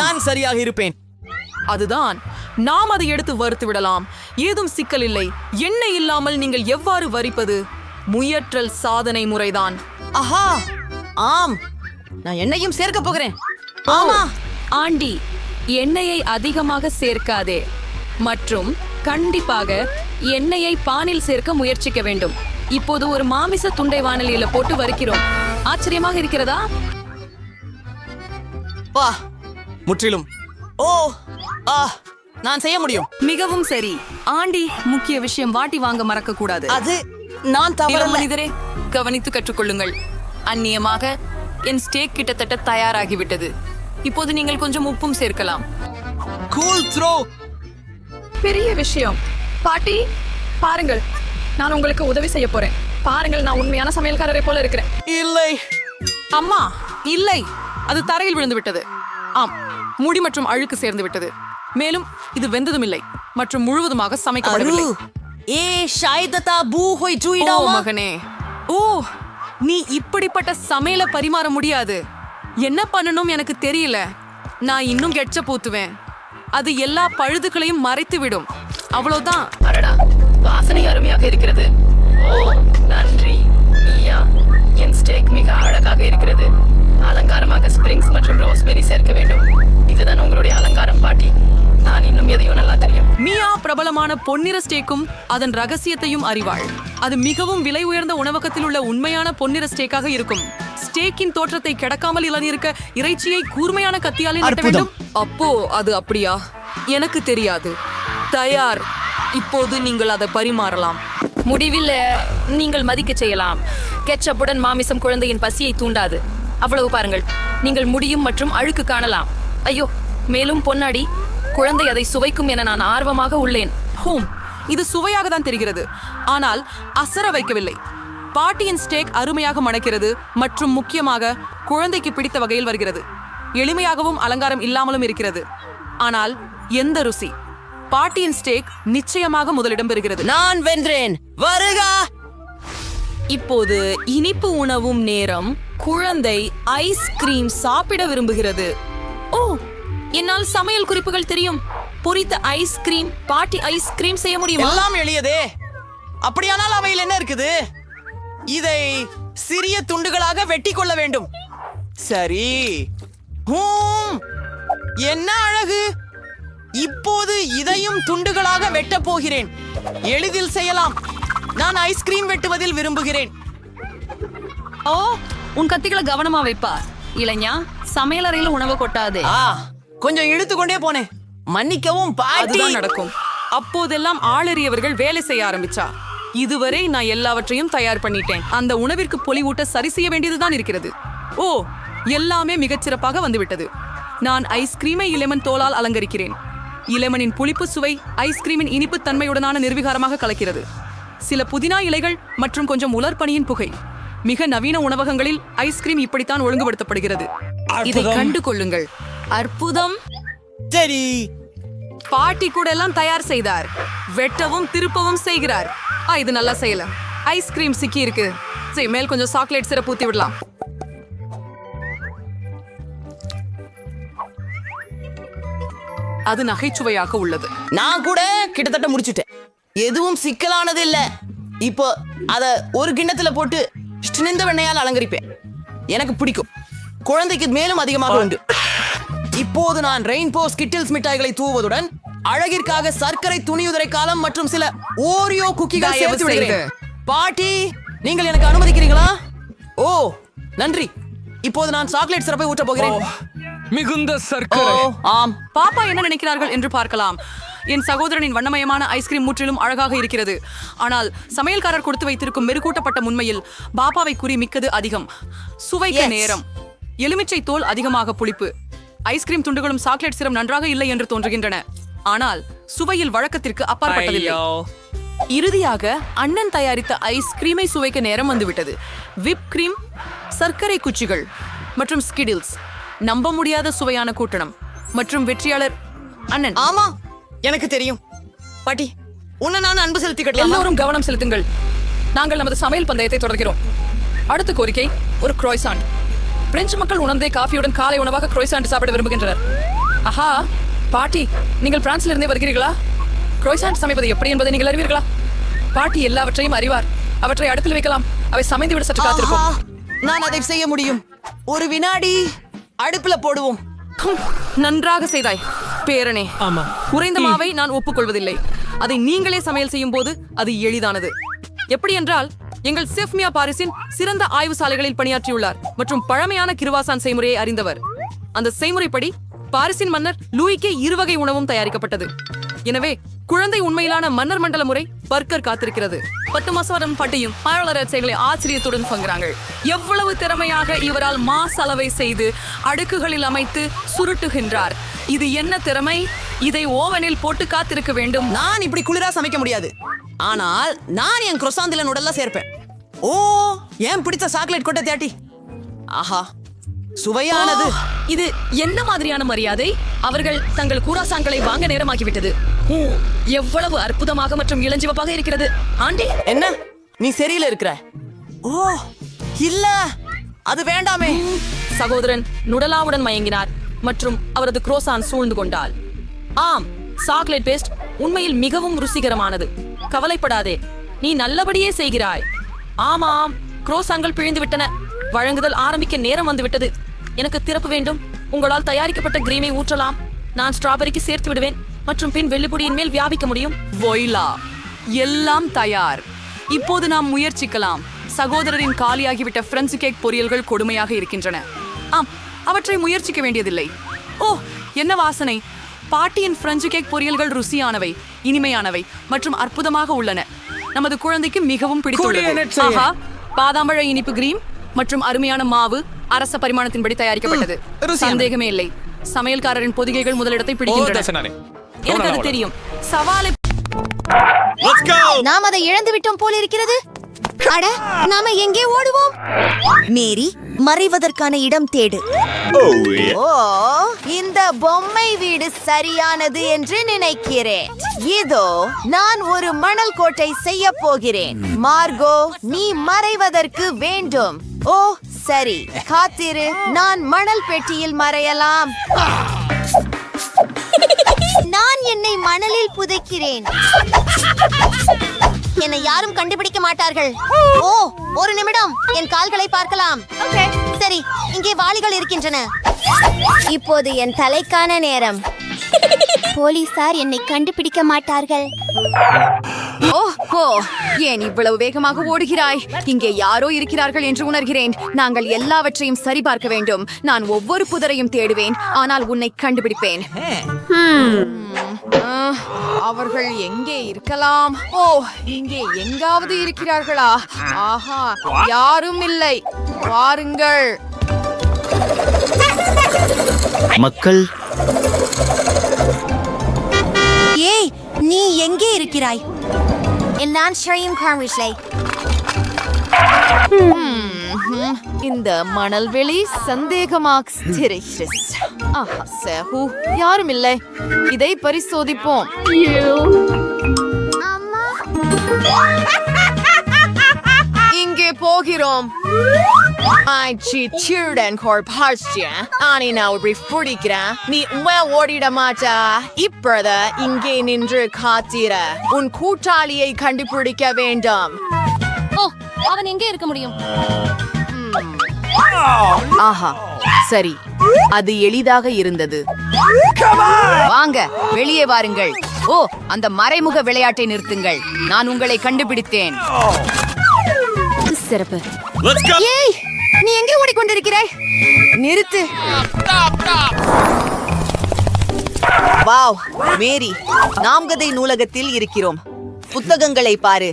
நான் சரியாக இருப்பேன். அதுதான், நாம் அதை எடுத்து வறுத்து விடலாம். ஏதும் சிக்கல் இல்லை. எண்ணெய் இல்லாமல் நீங்கள் எவ்வாறு வரிப்பது? முயற்றல் சாதனை முறைதான். ஆஹா, ஆம், நான் எண்ணெயும் சேர்க்க போகிறேன். ஆமா ஆண்டி, எண்ணெயை அதிகமாக சேர்க்காதே. மற்றும் கண்டிப்பாக எண்ணெயை பானில் சேர்க்க முயற்சிக்க வேண்டும். இப்போது ஒரு மாமிச துண்டை வாணலியில போட்டு வறுக்கிறோம். ஆச்சரியமாக இருக்கிறதா? வா, முற்றிலும். ஓ, நான் செய்ய முடியும். மிகவும் சரி ஆண்டி. முக்கிய விஷயம், வாட்டி வாங்க மறக்க கூடாது. அது நான் தவறு மனிதரே, கவனித்து கற்றுக்கொள்ளுங்கள். அந்நியமாக என் ஸ்டேக் கிட்டத்தட்ட தயாராகிவிட்டது. இப்போது நீங்கள் கொஞ்சம் உப்பும் சேர்க்கலாம். Cool throw. பெரிய விஷயம். பாட்டி, பாருங்கள், நான் உங்களுக்கு உதவி செய்ய போறேன். பாருங்கள், நான் உண்மையான சமையல்காரரை போல இருக்கிறேன். இல்லை அம்மா, இல்லை, அது தரையில் விழுந்து விட்டது. ஆம், முடி மற்றும் அழுக்கு சேர்ந்து விட்டது. மேலும் இது வெந்ததும் இல்லை மற்றும் முழுவதுமாக சமைக்கப்படவில்லை. ஓ மகனே, ஓ, நீ இப்படிப்பட்ட சமையலை பரிமாற முடியாது. என்ன பண்ணணும் எனக்கு தெரியல. நான் இன்னும் கெட்சப் ஊத்துவேன். அது எல்லா பழுதுகளையும் மறைத்து விடும். அவ்வளவுதான். வாசனை அருமையாக இருக்கிறது. ஓ நன்றி மியா, என் ஸ்டேக் மிக அழகாக இருக்கிறது. அலங்காரமாக ஸ்பிரிங்ஸ் மற்றும் ரோஸ்பெரி சேர்க்க வேண்டும். இதுதான் உங்களுடைய அலங்காரம் பாட்டி. நான் இன்னும் எதையும் நல்லா தெரியும். மியா பிரபலமான பொன்னிற ஸ்டேக்கும் அதன் ரகசியத்தையும் அறிவாள். அது மிகவும் விலை உயர்ந்த உணவகத்தில் உள்ள உண்மையான பொன்னிற ஸ்டேக்காக இருக்கும். ஸ்டேக்கின் தோற்றத்தை கிடக்காமல் இளநீருக்க இறைச்சியை கூர்மையான கத்தியால் வெட்ட வேண்டும். அப்போ அது அப்படியா? எனக்கு தெரியாது. தயார். இப்போது நீங்கள் அதை பரிமாறலாம். முடிவில் நீங்கள் மதிக்க செய்யலாம். கெச்சப்புடன் மாமிசம் குழந்தையின் பசியை தூண்டாது. அவ்வளவு பாருங்கள். நீங்கள் முடியும் மற்றும் அழுக்கு காணலாம். ஐயோ, மேலும் பொன்னாடி குழந்தை அதை சுவைக்கும் என நான் ஆர்வமாக உள்ளேன். ஹோம், இது சுவையாக தான் தெரிகிறது, ஆனால் அசர வைக்கவில்லை. பாட்டியின் ஸ்டேக் அருமையாக மணக்கிறது மற்றும் முக்கியமாக குழந்தைக்கு பிடித்த வகையில் வருகிறது. எளிமையாகவும் அலங்காரம் இல்லாமலும் இருக்கிறது, ஆனால் எந்த ருசி! பாட்டியின் ஸ்டேக் நிச்சயமாக முதலிடம் பெறுகிறது. நான் வென்றேன். வருக. இப்போது இனிப்பு உணவும் நேரம். குழந்தை ஐஸ்கிரீம் சாப்பிட விரும்புகிறது. ஓ, என்னால் சமையல் குறிப்புகள் தெரியும். பொரித்த ஐஸ்கிரீம், பாட்டி ஐஸ்கிரீம் செய்ய முடியுமா? எல்லாம் எளியதே. அப்படியானால் அவையில் என்ன இருக்குது? இதை சிறிய துண்டுகளாக வெட்டி கொள்ள வேண்டும். சரி. என்ன அழகு! இப்போது இதையும் துண்டுகளாக வெட்ட போகிறேன். எளிதில் செய்யலாம். நான் ஐஸ்கிரீம் வெட்டுவதில் விரும்புகிறேன். ஓ, உன் கத்திகளை கவனமா வைப்பா இளைஞா. சமையலறையில உணவு கொட்டாதே. கொஞ்சம் இழுத்து கொண்டே போனேன். மன்னிக்கவும் பாட்டி. அதுதான் நடக்கும். அப்போதெல்லாம் ஆளறியவர்கள் வேலை செய்ய ஆரம்பிச்சா. இதுவரை நான் எல்லாவற்றையும் தயார் பண்ணிட்டேன். அந்த உணவிற்கு பொலிவூட்ட சரி செய்ய வேண்டியதுதான் இருக்கிறது. ஓ, எல்லாமே மிகச்சிறப்பாக வந்துவிட்டது. நான் ஐஸ்கிரீமை இலெமன் தோலால் அலங்கரிக்கிறேன். இலெமனின் புளிப்பு சுவை ஐஸ்கிரீமின் இனிப்பு தன்மையுடனான நிர்விகாரமாக கலக்கிறது. சில புதினா இலைகள் மற்றும் கொஞ்சம் உலர்பனியின் புகை. மிக நவீன உணவகங்களில் ஐஸ்கிரீம் இப்படித்தான் ஒழுங்குபடுத்தப்படுகிறது. இதை கண்டு கொள்ளுங்கள். அற்புதம். சரி. பாட்டி கூட எல்லாம் தயார் செய்தார். வெட்டவும் திருப்பவும் செய்கிறார். இது நல்லா செய்யல. ஐஸ்கிரீம் சிக்கி இருக்கு. சரி, மேல் கொஞ்சம் சாக்லேட் சிரப் ஊத்தி விடலாம். அது நகைச்சுவையாக உள்ளது. நான் கூட கிட்டத்தட்ட முடிச்சுட்டேன். எதுவும் சிக்கலானது இல்ல. இப்போ அத ஒரு கிண்ணத்துல போட்டு சினந்த வெண்ணையால் அலங்கரிப்பேன். எனக்கு பிடிக்கும். குழந்தைக்கு மேலும் அதிகமாக உண்டு. இப்போது நான் ரெயின்போ ஸ்கிட்டில்ஸ் மிட்டாய்களை தூவுவதுடன் அழகிற்காக சர்க்கரை துணியுதிரை காலம் மற்றும் சில ஓரியோ குக்கிகள் சேர்த்து விடுகிறேன். பாட்டி, நீங்கள் எனக்கு அனுமதிக்கிறீங்களா? ஓ, நன்றி. இப்போது நான் சாக்லேட் சிரப்பை ஊற்ற போகிறேன். மிகுந்த சர்க்கரை. ஆம். பாப்பா என்ன நினைக்கிறார்கள் என்று பார்க்கலாம். என் சகோதரனின் வண்ணமயமான ஐஸ்கிரீம் முற்றிலும் அழகாக இருக்கிறது. ஆனால் சமையல்காரர் கொடுத்து வைத்திருக்கும் மெருகூட்டப்பட்ட உண்மையில் பாப்பாவை குறி மிக்கது அதிகம். சுவைக்க நேரம். எலுமிச்சை தோல் அதிகமாக புளிப்பு. ஐஸ்கிரீம் துண்டுகளும் சாக்லேட் சிரம் நன்றாக இல்லை என்று தோன்றுகின்றன, ஆனால் சுவையில் வழக்கத்திற்கு அப்பாற்பட்டதில்லை. இறுதியாக அண்ணன் தயாரித்த ஐஸ்கிரீமை சுவைக்க நேரம் வந்துவிட்டது. விப் கிரீம், சர்க்கரை குச்சிகள் மற்றும் ஸ்கிடில்ஸ். நம்ப முடியாத சுவையான கூட்டணம். மற்றும் வெற்றியாளர் அண்ணன். ஆமா, எனக்கு தெரியும். பாட்டி, உன்னை நான் அன்பு செலுத்திக்கலாம். எல்லோரும் கவனம் செலுத்துங்கள். நாங்கள் நமது சமையல் பந்தயத்தை தொடர்கிறோம். அடுத்த கோரிக்கை ஒரு குரோய்சாண்ட். பிரெஞ்சு மக்கள் உணர்ந்தே காஃபியுடன் காலை உணவாக குரோய்சாண்ட் சாப்பிட விரும்புகின்றனர். ஆஹா, பாட்டி, நீங்கள் பிரான்சில் இருந்தே வருகிறீர்களா? குரோய்சாண்ட் சமைப்பது எப்படி என்பதை நீங்கள் அறிவீர்களா? பாட்டி எல்லாவற்றையும் அறிவார். அவற்றை அடுப்பில் வைக்கலாம். அவை சமைந்து விட சற்று காத்திருக்கும். நான் அதை செய்ய முடியும். ஒரு வினாடி. அடுப்புல போடுவோம். நன்றாக செய்தாய் பேரனே. ஆமா. குறைந்த மாவை நான் ஒப்புக்கொள்வதில்லை. அதை நீங்களே சமையல் செய்யும் போது அது எளிதானது. எப்படி என்றால், எங்கள் செஃப் மியா பாரிஸின் சிறந்த ஆய்வு சாலைகளில் பணியாற்றியுள்ளார் மற்றும் பழமையான கிருவாசான் செய்முறையை அறிந்தவர். அந்த செய்முறைப்படி பாரிஸின் மன்னர் லூயிக்கே இருவகை உணவும் தயாரிக்கப்பட்டது. எனவே குழந்தை உண்மையிலான மன்னர் மண்டல முறை பர்கர் காத்திருக்கிறது. 10 மாசம் பட்டியும் பாராளரசைகளை ஆச்சரியத்துடன் பங்குறாங்க. எவ்வளவு திறமையாக இவரால் மாசலவை செய்து அடுக்குகளில் அமைத்து சுருட்டுகின்றார். இது என்ன திறமை! இதை ஓவனில் போட்டு காத்திருக்க வேண்டும். நான் இப்படி குளிரா சமைக்க முடியாது, ஆனால் நான் என் குரோசாந்தில நுடல்ல சேர்ப்பேன். ஓ, ஏன் பிடித்த சாக்லேட் கொட்டை தேட்டி. ஆஹா, சுவையானது. இது என்ன மாதிரியான மரியாதை! அவர்கள் தங்கள் கூராசான்களை வாங்க நேரமாகிவிட்டது. எவ்வளவு அற்புதமாக மற்றும் இளஞ்சிவப்பாக இருக்கிறது. ஆண்டி, என்ன நீ சரியில இருக்கிற? ஓ இல்ல, அது வேண்டாமே. சகோதரன் நுடலாவுடன் மயங்கினார் மற்றும் அவரது குரோசான் சூழ்ந்து கொண்டாள். ஆம், சாக்லேட் பேஸ்ட் உண்மையில் மிகவும் ருசிகரமானது. கவலைப்படாதே, நீ நல்லபடியே செய்கிறாய். ஆமாம், குரோசான்கள் பிழிந்து விட்டன. வழங்குதல் ஆரம்பிக்க நேரம் வந்து விட்டது. எனக்கு திறப்பு வேண்டும். உங்களால் தயாரிக்கப்பட்ட கிரீமை ஊற்றலாம். நான் ஸ்ட்ராபெரிக்கு சேர்த்து விடுவேன் மற்றும் பின் வெள்ளிப்பொடியின் மேல் வியாபிக்க முடியும். வொய்லா, எல்லாம் தயார். இப்போது நாம் முயற்சிக்கலாம். சகோதரரின் காலியாகிவிட்ட பிரெஞ்சு கேக் பொரியல்கள் கொடுமையாக இருக்கின்றன. ஆம், அவற்றை முயற்சிக்க வேண்டியதில்லை. ஓ, என்ன வாசனை! பாட்டியின் பிரெஞ்சு கேக் பொரியல்கள் ருசியானவை, இனிமையானவை மற்றும் அற்புதமாக உள்ளன. நமது குழந்தைக்கு மிகவும் பிடித்துள்ளது. ஆஹா, பாதாம்பழ இனிப்பு கிரீம் மற்றும் அருமையான மாவு அரச பரிமாணத்தின்படி தயாரிக்கப்பட்டது. சந்தேகமே இல்லை, சமையல்காரரின் பொதிகைகள் முதலிடத்தை பிடிக்கின்றன. எனக்கு அது தெரியும். சவாலை நாம் அதை இழந்து விட்டோம் போல இருக்கிறது. அட, நாம எங்கே ஓடுவோம்? மேரி, மறைவதற்கான இடம் தேடு. ஓ, இந்த பொம்மை வீடு சரியானது என்று நினைக்கிறேன். இதோ நான் ஒரு மணல் கோட்டை செய்ய போகிறேன். மார்கோ, நீ மறைவதற்கு வேண்டும். ஓ சரி, காத்திரு, நான் மணல் பெட்டியில் மறையலாம். நான் என்னை மணலில் புதைக்கிறேன். என்னை யாரும் கண்டுபிடிக்க மாட்டார்கள். ஓ, ஒரு நிமிடம், என் கால்களை பார்க்கலாம். சரி, இங்கே வாளிகள் இருக்கின்றன. இப்போது என் தலைக்கான நேரம். போலீசார் என்னை கண்டுபிடிக்க மாட்டார்கள். ஓ, ஏன் இவ்வளவு வேகமாக ஓடுகிறாய்? இங்கே யாரோ இருக்கிறார்கள் என்று உணர்கிறேன். நாங்கள் எல்லாவற்றையும் சரிபார்க்க வேண்டும். நான் ஒவ்வொரு புதரையும் தேடுவேன், ஆனால் உன்னை கண்டுபிடிப்பேன். அவர்கள் எங்கே இருக்கலாம்? ஓ, இங்கே எங்காவது இருக்கிறார்களா? ஆஹா, யாரும் இல்லை. வாருங்கள். மக்கள், ஏய், நீ எங்கே இருக்கிறாய்? நான் ஷரீம் கார்மிஷ்லை. இந்த மணல்வெளி சந்தேகமாக யாரும் இல்லை. இதை பரிசோதிப்போம். இங்கே போகிறோம். நீ ஓடிட மாட்டா. இப்பொழுது இங்கே நின்று காத்திர. உன் கூட்டாளியை கண்டுபிடிக்க வேண்டும். ஓ, அவன் எங்கே இருக்க முடியும்? ஆஹா, சரி, அது எளிதாக இருந்தது. வாங்க, வெளியே வாருங்கள். ஓ, அந்த மறைமுக விளையாட்டை நிறுத்துங்கள். நான் உங்களை கண்டுபிடித்தேன். சிறப்பு. ஏய், நீ எங்கே ஓடிக்கொண்டிருக்கிறாய்? நிறுத்து. வாவ், மேரி, நாம் கதை நூலகத்தில் இருக்கிறோம். புத்தகங்களை பாரு.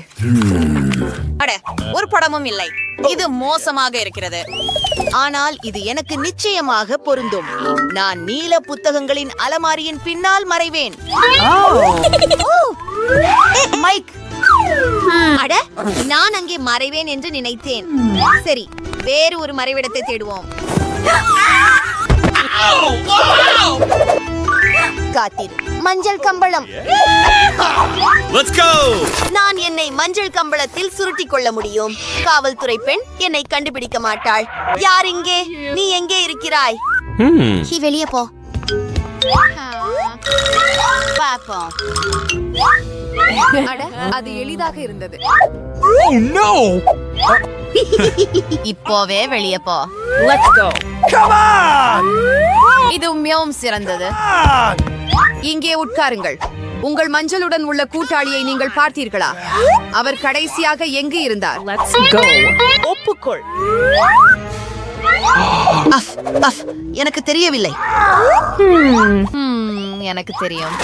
அட, ஒரு படமும் இல்லை. இது மோசமாக இருக்கிறது. ஆனால் இது எனக்கு நிச்சயமாக பொருந்தும். நான் நீல புத்தகங்களின் அலமாரியின் பின்னால் மறைவேன். மைக், அட, நான் அங்கே மறைவேன் என்று நினைத்தேன். சரி, வேறு ஒரு மறைவிடத்தை தேடுவோம். காத்திரு, மஞ்சள் கம்பளம். நான் என்னை மஞ்சள் கம்பளத்தில் சுருட்டிக் கொள்ள முடியும். காவல்துறை பெண் என்னை கண்டுபிடிக்க மாட்டாள். யார் இங்கே? நீ எங்கே இருக்கிறாய்? வெளியே போ. பாப்போம். அது எளிதாக இருந்தது. இப்போவே வெளியே போ. இது மிகவும் சிறந்தது. இங்கே உட்காருங்கள். உங்கள் மஞ்சளுடன் உள்ள கூட்டாளியை நீங்கள் பார்த்தீர்களா? அவர் கடைசியாக எங்கு இருந்தார்? ஒப்புக்கொள். எனக்கு தெரியவில்லை. எனக்கு தெரியும்.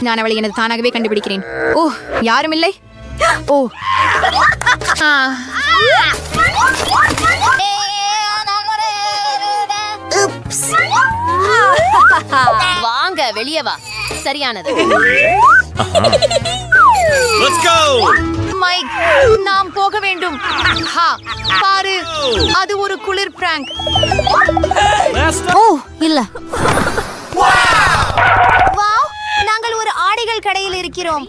நான் அவளை எனது தானாகவே கண்டுபிடிக்கிறேன். ஓ, யாரும் இல்லை. ஓ, வாங்க, வெளியே வா. சரியானது. மைக், நாம் போக வேண்டும். ஹா, பாரு, அது ஒரு குளிர் பிராங்க். ஓ, இல்ல. வாவ், நாங்கள் ஒரு ஆடைகள் கடையில் இருக்கிறோம்.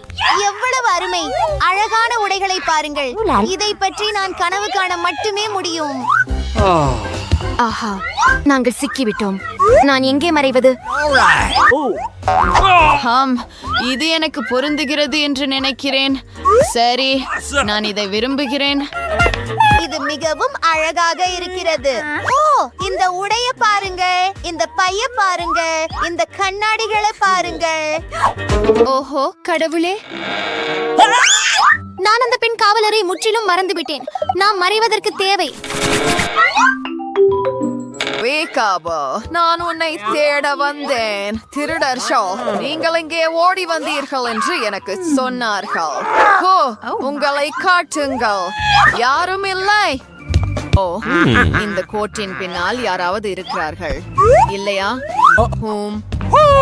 எவ்வளவு அருமை! அழகான உடைகளை பாருங்கள். இதை பற்றி நான் கனவு காண மட்டுமே முடியும். ஆஹா, நாங்கள் சிக்கிவிட்டோம். நான் எங்கே மறைவது? ஆம், இது எனக்கு பொருந்துகிறது என்று நினைக்கிறேன். சரி, நான் இதை விரும்புகிறேன். இது மிகவும் அழகாக இருக்கிறது. ஓ, இந்த உடைய பாருங்க, இந்த பைய பாருங்க, இந்த கண்ணாடிகளை பாருங்க. ஓஹோ கடவுளே, நான் அந்த பெண் காவலரை முற்றிலும் மறந்துவிட்டேன். நாம் மறைவதற்கு தேவை. வேகாபோ, நான் உன்னை தேட வந்தேன். திருடர் ஷோ, நீங்கள் இங்கே ஓடி வந்தீர்கள் என்று எனக்கு சொன்னார்கள். ஓ, உங்களை காட்டுங்கள். யாரும் இல்லை. ஓ, இந்த கோட்டின் பின்னால் யாராவது இருக்கிறார்கள் இல்லையா?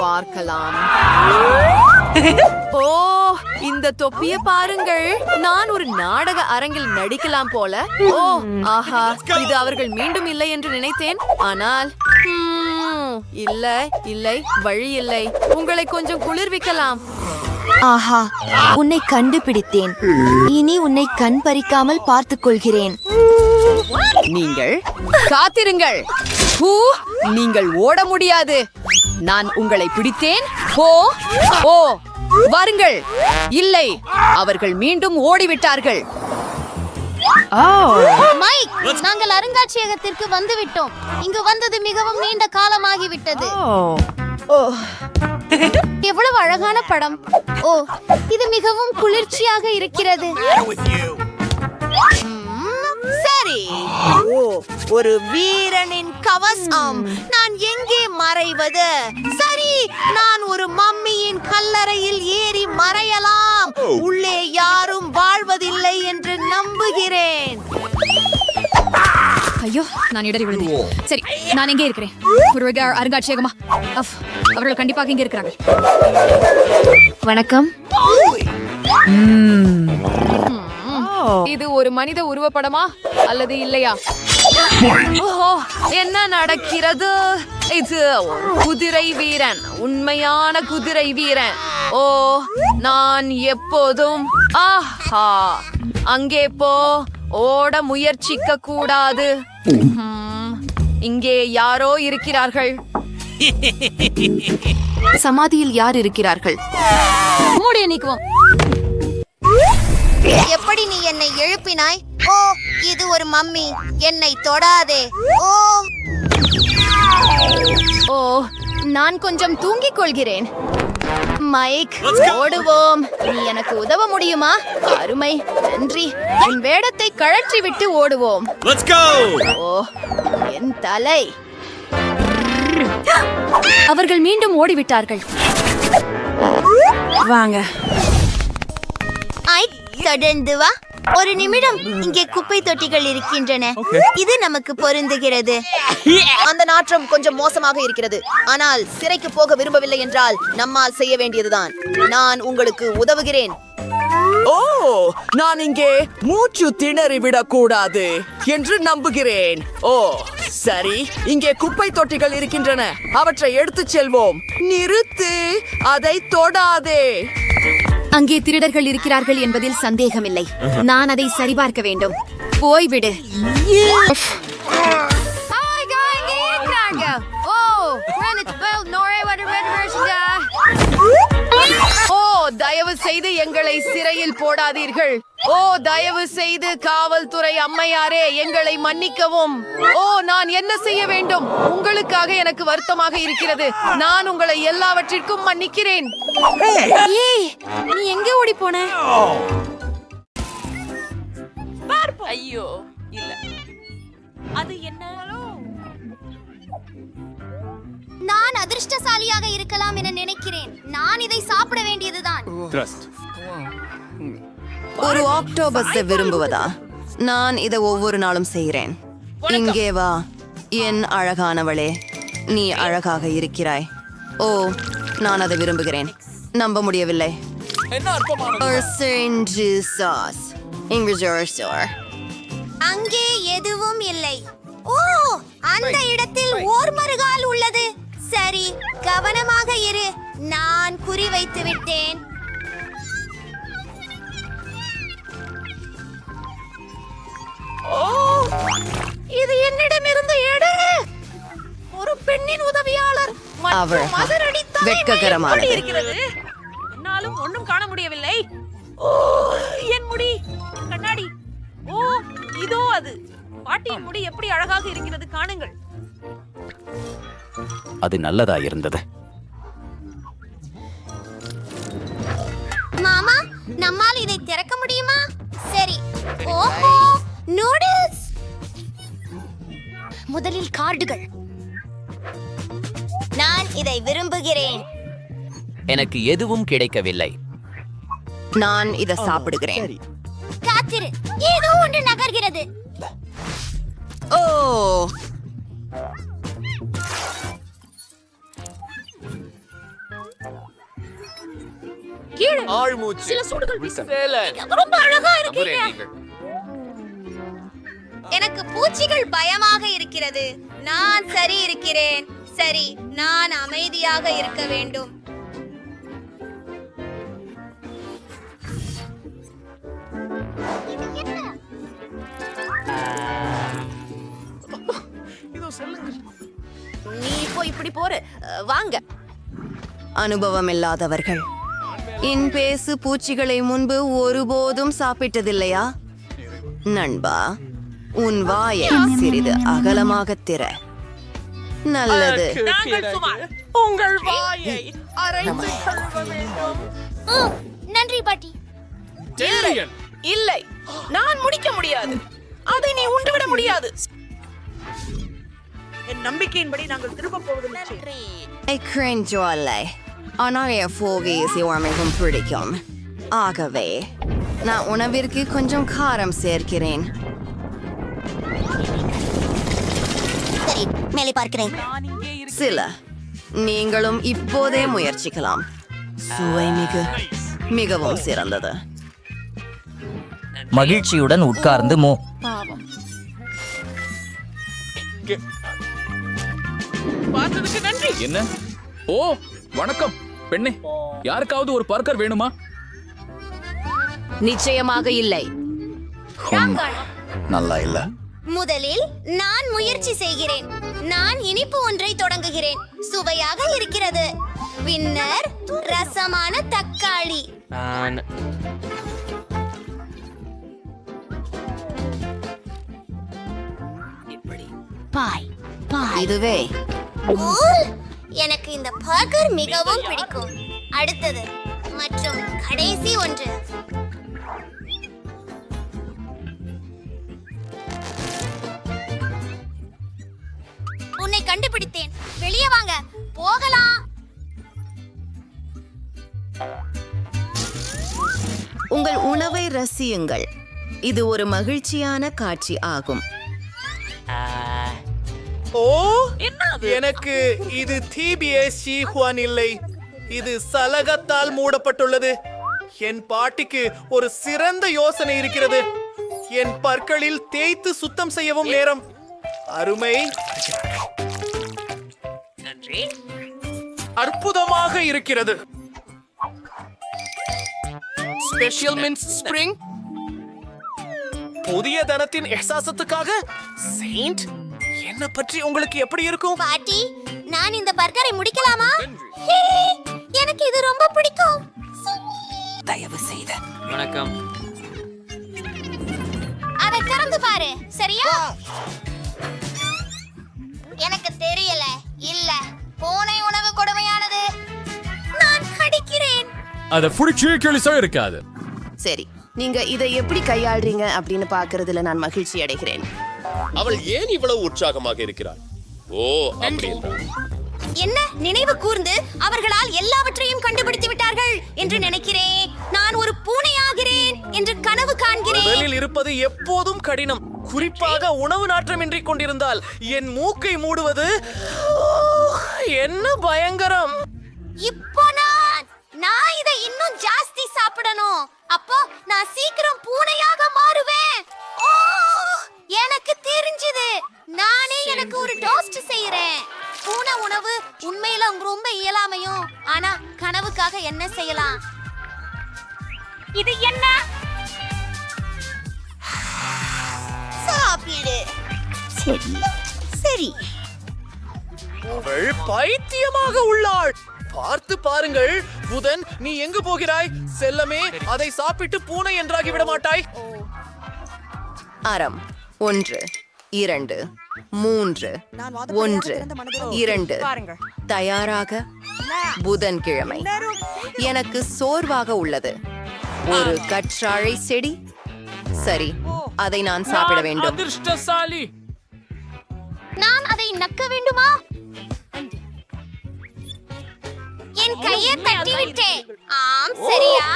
பார்க்கலாம். ஓ, இந்த தொப்பிய பாருங்கள். நான் ஒரு நாடக அரங்கில் நடிக்கலாம் போல. ஓ, ஆஹா, இது அவர்கள் மீண்டும் இல்லை என்று நினைத்தேன். ஆனால் இல்லை, வழி இல்லை. உங்களை கொஞ்சம் குளிர்விக்கலாம். ஆஹா, உன்னை கண்டுபிடித்தேன். இனி உன்னை கண் பறிக்காமல் பார்த்துக் கொள்கிறேன். நீங்கள் காத்திருங்கள். நீங்கள் ஓட முடியாது. நான் உங்களை பிடித்தேன். ஓ, வாருங்கள். இல்லை, அவர்கள் மீண்டும் ஓடிவிட்டார்கள். மைக், நாங்கள் அருங்காட்சியகத்திற்கு வந்துவிட்டோம். இங்கு வந்தது மிகவும் நீண்ட காலமாகிவிட்டது. எவ்வளவு அழகான படம். ஓ, இது மிகவும் குளிர்ச்சியாக இருக்கிறது. சரி. ஓ, ஒரு வீரனின் கவசம். நான் எங்கே மறைவது? சரி, நான் ஒரு மம்மியின் கல்லறையில் ஏறி மறையலாம். உள்ளே யாரும் வாழ்வதில்லை என்று நம்புகிறேன். ஐயோ, நான் இடறி விழுந்தேன். சரி, நான் எங்கே இருக்கிறேன்? ஒரு அருங்காட்சியகமா? அவர்கள் கண்டிப்பாக இங்கே இருக்கிறாங்க. வணக்கம். இது ஒரு மனித உருவப்படமா அல்லது இல்லையா? ஓஹோ, என்ன நடக்கிறது? இது ஒரு குதிரை வீரன், உண்மையான குதிரை வீரன். ஓ, நான் எப்போதும் ஆஹா, அங்கே போ. ஓட முயற்சிக்க கூடாது. இங்கே யாரோ இருக்கிறார்கள். சமாதியில் யார் இருக்கிறார்கள்? மூடிய நீக்குவோம். எப்படி நீ என்னை எழுப்பினாய்? ஓ, இது ஒரு மம்மி. என்னை தொடாதே. ஓ, நான் கொஞ்சம் தூங்கிக் கொள்கிறேன். மைக், ஓடுவோம். நீ எனக்கு உதவ முடியுமா? அருமை, நன்றி. என் வேடத்தை கழற்றி விட்டு ஓடுவோம். ஓ, என் தலை. அவர்கள் மீண்டும் ஓடிவிட்டார்கள். வாங்க. தொடர்ந்து வா. ஒரு நிமிடம். இங்கே குப்பை தொட்டிகள் இருக்கின்றன. இது நமக்கு பொருந்துகிறது. அந்த நாற்றம் கொஞ்சம் மோசமாக இருக்கிறது. ஆனால் சிறைக்கு போக விரும்பவில்லை என்றால் நம்மால் செய்ய வேண்டியதுதான். நான் உங்களுக்கு உதவுகிறேன். ஓ, நான் இங்கே மூச்சு திணறி விடக் கூடாது என்று நம்புகிறேன். ஓ, சரி, இங்கே குப்பை தொட்டிகள் இருக்கின்றன. அவற்றை எடுத்துச் செல்வோம். நிறுத்து, அதை தொடாதே. அங்கே திருடர்கள் இருக்கிறார்கள் என்பதில் சந்தேகமில்லை. நான் அதை சரிபார்க்க வேண்டும். போய்விடு. ஓ, தயவு செய்து எங்களை சிறையில் போடாதீர்கள். ஓ, தயவு செய்து காவல்துறை அம்மையாரே, எங்களை மன்னிக்கவும். ஓ, நான் என்ன செய்ய வேண்டும்? உங்களுக்காக எனக்கு வருத்தமாக இருக்கிறது. நான் உங்களை எல்லாவற்றிற்கும் மன்னிக்கிறேன். ஏய், நீ எங்கே ஓடி போன? ஐயோ, இல்ல. அது என்ன? நான் அதிர்ஷ்டசாலியாக இருக்கலாம் என நினைக்கிறேன். நான் இதை சாப்பிட வேண்டியதுதான். ஒரு ஆக்டோபஸை விரும்புவதா? நான் இதை ஒவ்வொரு நாளும் செய்கிறேன். இங்கே வா, என் அழகானவளே. நீ அழகாக இருக்கிறாய். ஓ, நான் அதை விரும்புகிறேன். நம்ப முடியவில்லை. அங்கே எதுவும் இல்லை. ஓ, அந்த இடத்தில் ஓர் மறுகால் உள்ளது. சரி, கவனமாக இரு. நான் குறி வைத்து விட்டேன். இது என்னிடமிருந்து எடு. பெண்ணின் உதவியாளர் அவள் வெட்ககரமானது. இருக்கிறது என்னாலும் ஒண்ணும் காண முடியவில்லை. ஓ, என் முடி கண்ணாடி. ஓ, இதோ அது. பாட்டியின் முடி எப்படி அழகாக இருக்கிறது காணுங்கள். அது நல்லதா இருந்தது. மாமா, நம்மால் இதை திறக்க முடியுமா? சரி. ஓஹோ, நூடுல்ஸ். முதலில் கார்டுகள். நான் இதை விரும்புகிறேன். எனக்கு எதுவும் கிடைக்கவில்லை. நான் இதை சாப்பிடுகிறேன். காத்திரு, ஏதோ ஒன்று நகர்கிறது. ஓ, கீழே ஆழ்மூச்சு. சில சூடுகள் ரொம்ப அழகா இருக்கீங்க. எனக்கு பூச்சிகள் பயமாக இருக்கிறது. நான் சரி இருக்கிறேன். சரி, நான் அமைதியாக இருக்க வேண்டும். நீ இப்போ இப்படி போற. வாங்க. அனுபவம் இல்லாதவர்கள். இன் பேசு பூச்சிகளை முன்பு ஒருபோதும் சாப்பிட்டதில்லையா? நண்பா, உன் வாயை சிறிது அகலமாக திற. நல்லது. உங்கள் வாயை அரைத்து கழுவ வேண்டும். நன்றி பாட்டி. இல்லை, நான் முடிக்க முடியாது. அதை நீ உண்டுவிட முடியாது. என் நம்பிக்கையின்படி நாங்கள் திரும்ப போவதில்லை. கிரெஞ்சோலை. ஆனால் என் ஃபோகேசி மிகவும் பிடிக்கும். ஆகவே நான் உணவிற்கு கொஞ்சம் காரம் சேர்க்கிறேன். சரி, மேலே பார்க்கிறேன். சில நீங்களும் இப்போதே முயற்சிக்கலாம். சுவை மிகவும் சிறந்தது. மகிழ்ச்சியுடன் உட்கார்ந்து பாவம். பார்த்ததுக்கு நன்றி. என்ன? ஓ, வணக்கம் பெண்ணே. யாருக்காவது ஒரு பர்கர் வேணுமா? நிச்சயமாக இல்லை. நல்லா இல்ல. முதலில் நான் முயற்சி செய்கிறேன். நான் இனிப்பு ஒன்றை தொடங்குகிறேன். சுவையாக இருக்கிறது. பின்னர் ரசமான தக்காளி. இதுவே கூல். எனக்கு இந்த பர்கர் மிகவும் பிடிக்கும். அடுத்தது மற்றும் கடைசி ஒன்று. உன்னை கண்டுபிடித்தேன். வெளியே வாங்க, போகலாம். உங்கள் உணவை ரசியுங்கள். இது ஒரு மகிழ்ச்சியான காட்சி ஆகும். ஓ, எனக்கு இது டிபிஎஸ்சி ஹுவான் இல்லை. இது சலகத்தால் மூடப்பட்டுள்ளது. என் பாட்டிக்கு ஒரு சிறந்த யோசனை இருக்கிறது. என் பற்களில் தேய்த்து சுத்தம் செய்யவும் நேரம். அருமை. அற்புதமாக இருக்கிறது. Special means spring. புதிய தனத்தின் எஹ்சாசத்துக்காக செயின்ட். என்ன பற்றி உங்களுக்கு எப்படி இருக்கும்? பாட்டி, நான் இந்த பர்கரை முடிக்கலாமா? எனக்கு இது ரொம்ப பிடிக்கும். தயவு செய்து. வணக்கம். அதை திறந்து பாரு. சரியா? எனக்கு தெரியல. இல்ல, பூனை உணவு கொடுமையானது. நான் கடிக்கிறேன். அத புடிச்சு கிழிசா இருக்காது. சரி, நீங்க இதை எப்படி கையாளுறீங்க அப்படின்னு பாக்குறதுல நான் மகிழ்ச்சி அடைகிறேன். அவள் ஏன் இவ்வளவு உற்சாகமாக இருக்கிறாள்? ஓ, என்ன நினைவு கூர்ந்து அவர்களால் எல்லாவற்றையும் கண்டுபிடித்து விட்டார்கள் என்று நினைக்கிறேன். நான் ஒரு பூனையாகிறேன் என்று கனவு காண்கிறேன். முதலில் இருப்பது எப்போதும் கடினம். குறிப்பாக உணவு நாற்றமின்றி கொண்டிருந்தால் என் மூக்கை மூடுவது என்ன பயங்கரம். இப்போ நான் இதை இன்னும் ஜாஸ்தி சாப்பிடணும். அப்போ நான் சீக்கிரம் பூனையாக மாறுவேன். ஓ, எனக்கு தெரிஞ்சது. நானே எனக்கு ஒரு டோஸ்ட் செய்யறேன். பூனை உணவு உண்மையில ரொம்ப இயலாமையும். ஆனா கனவுக்காக என்ன செய்யலாம்? இது என்ன? சாப்பிடு. சரி சரி. அவள் பைத்தியமாக உள்ளாள். பார்த்து பாருங்கள். புதன், நீ எங்கு போகிறாய்? செல்லமே, அதை சாப்பிட்டு பூனை என்றாகி விட மாட்டாய். அறம் 1 2 3 1 2 தயாராக. புதன்கிழமை எனக்கு சோர்வாக உள்ளது. ஒரு கற்றாழை செடி. சரி, அதை நான் சாப்பிட வேண்டும். அதிர்ஷ்டசாலி. நான் அதை நக்க வேண்டுமா? என் கையை தட்டி விட்டேன். ஆம், சரியா?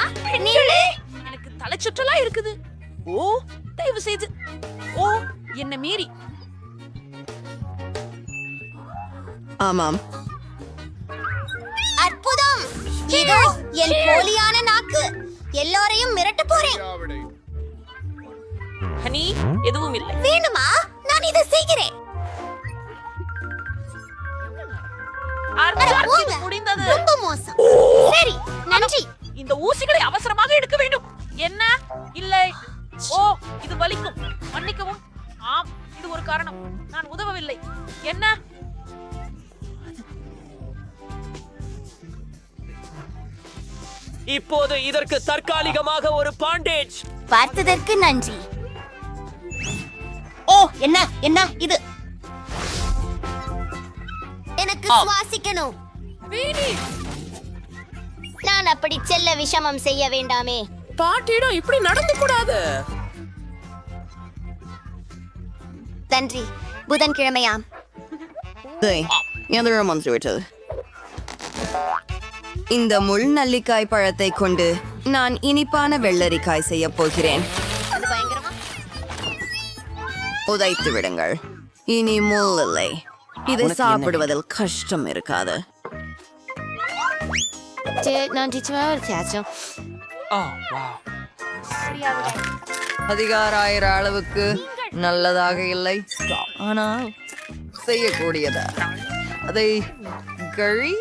நீளே. எனக்கு தலை சுற்றலா இருக்குது. ஓ, தயவு செய்து. ஓ, என்ன மீறி. ஆமாம், அற்புதம். இதோ என் போலியான நாக்கு. எல்லோரையும் மிரட்ட போறேன். ஹனி, எதுவும் இல்லை. வேணுமா? நான் இதை செய்கிறேன். அட போங்க. முடிந்தது. ரொம்ப மோசம். சரி, நன்றி. இந்த ஊசிகளை அவசரமாக எடுக்க வேண்டும். என்ன? இல்லை. ஓ, இது வலிக்கும். மன்னிக்கவும். ஆம், இது ஒரு காரணம். நான் உதவவில்லை. என்ன? இப்போது இதற்கு தற்காலிகமாக ஒரு பாண்டேஜ். பார்த்ததற்கு நன்றி. ஓ, என்ன என்ன இது? எனக்கு சுவாசிக்கணும். நான் அப்படி செல்ல விஷமம் செய்ய வேண்டாமே. பாட்டிடம் இப்படி நடந்து கூடாது. நன்றி. புதன்கிழமையாம். எந்திரம் வந்துவிட்டது. இந்த முள் நல்லிக்காய் பழத்தை கொண்டு நான் இனிப்பான வெள்ளரிக்காய் செய்ய போகிறேன். அது பயங்கரமா? உதைத்து விடுங்கள். இனி முள் இல்லை. இதை சாப்பிடுவதில் கஷ்டம் இருக்காது. நன்றி. அதிகாராயிர அளவுக்கு நல்லதாக இல்லை, ஆனால் செய்யக்கூடியதா. அதை கழி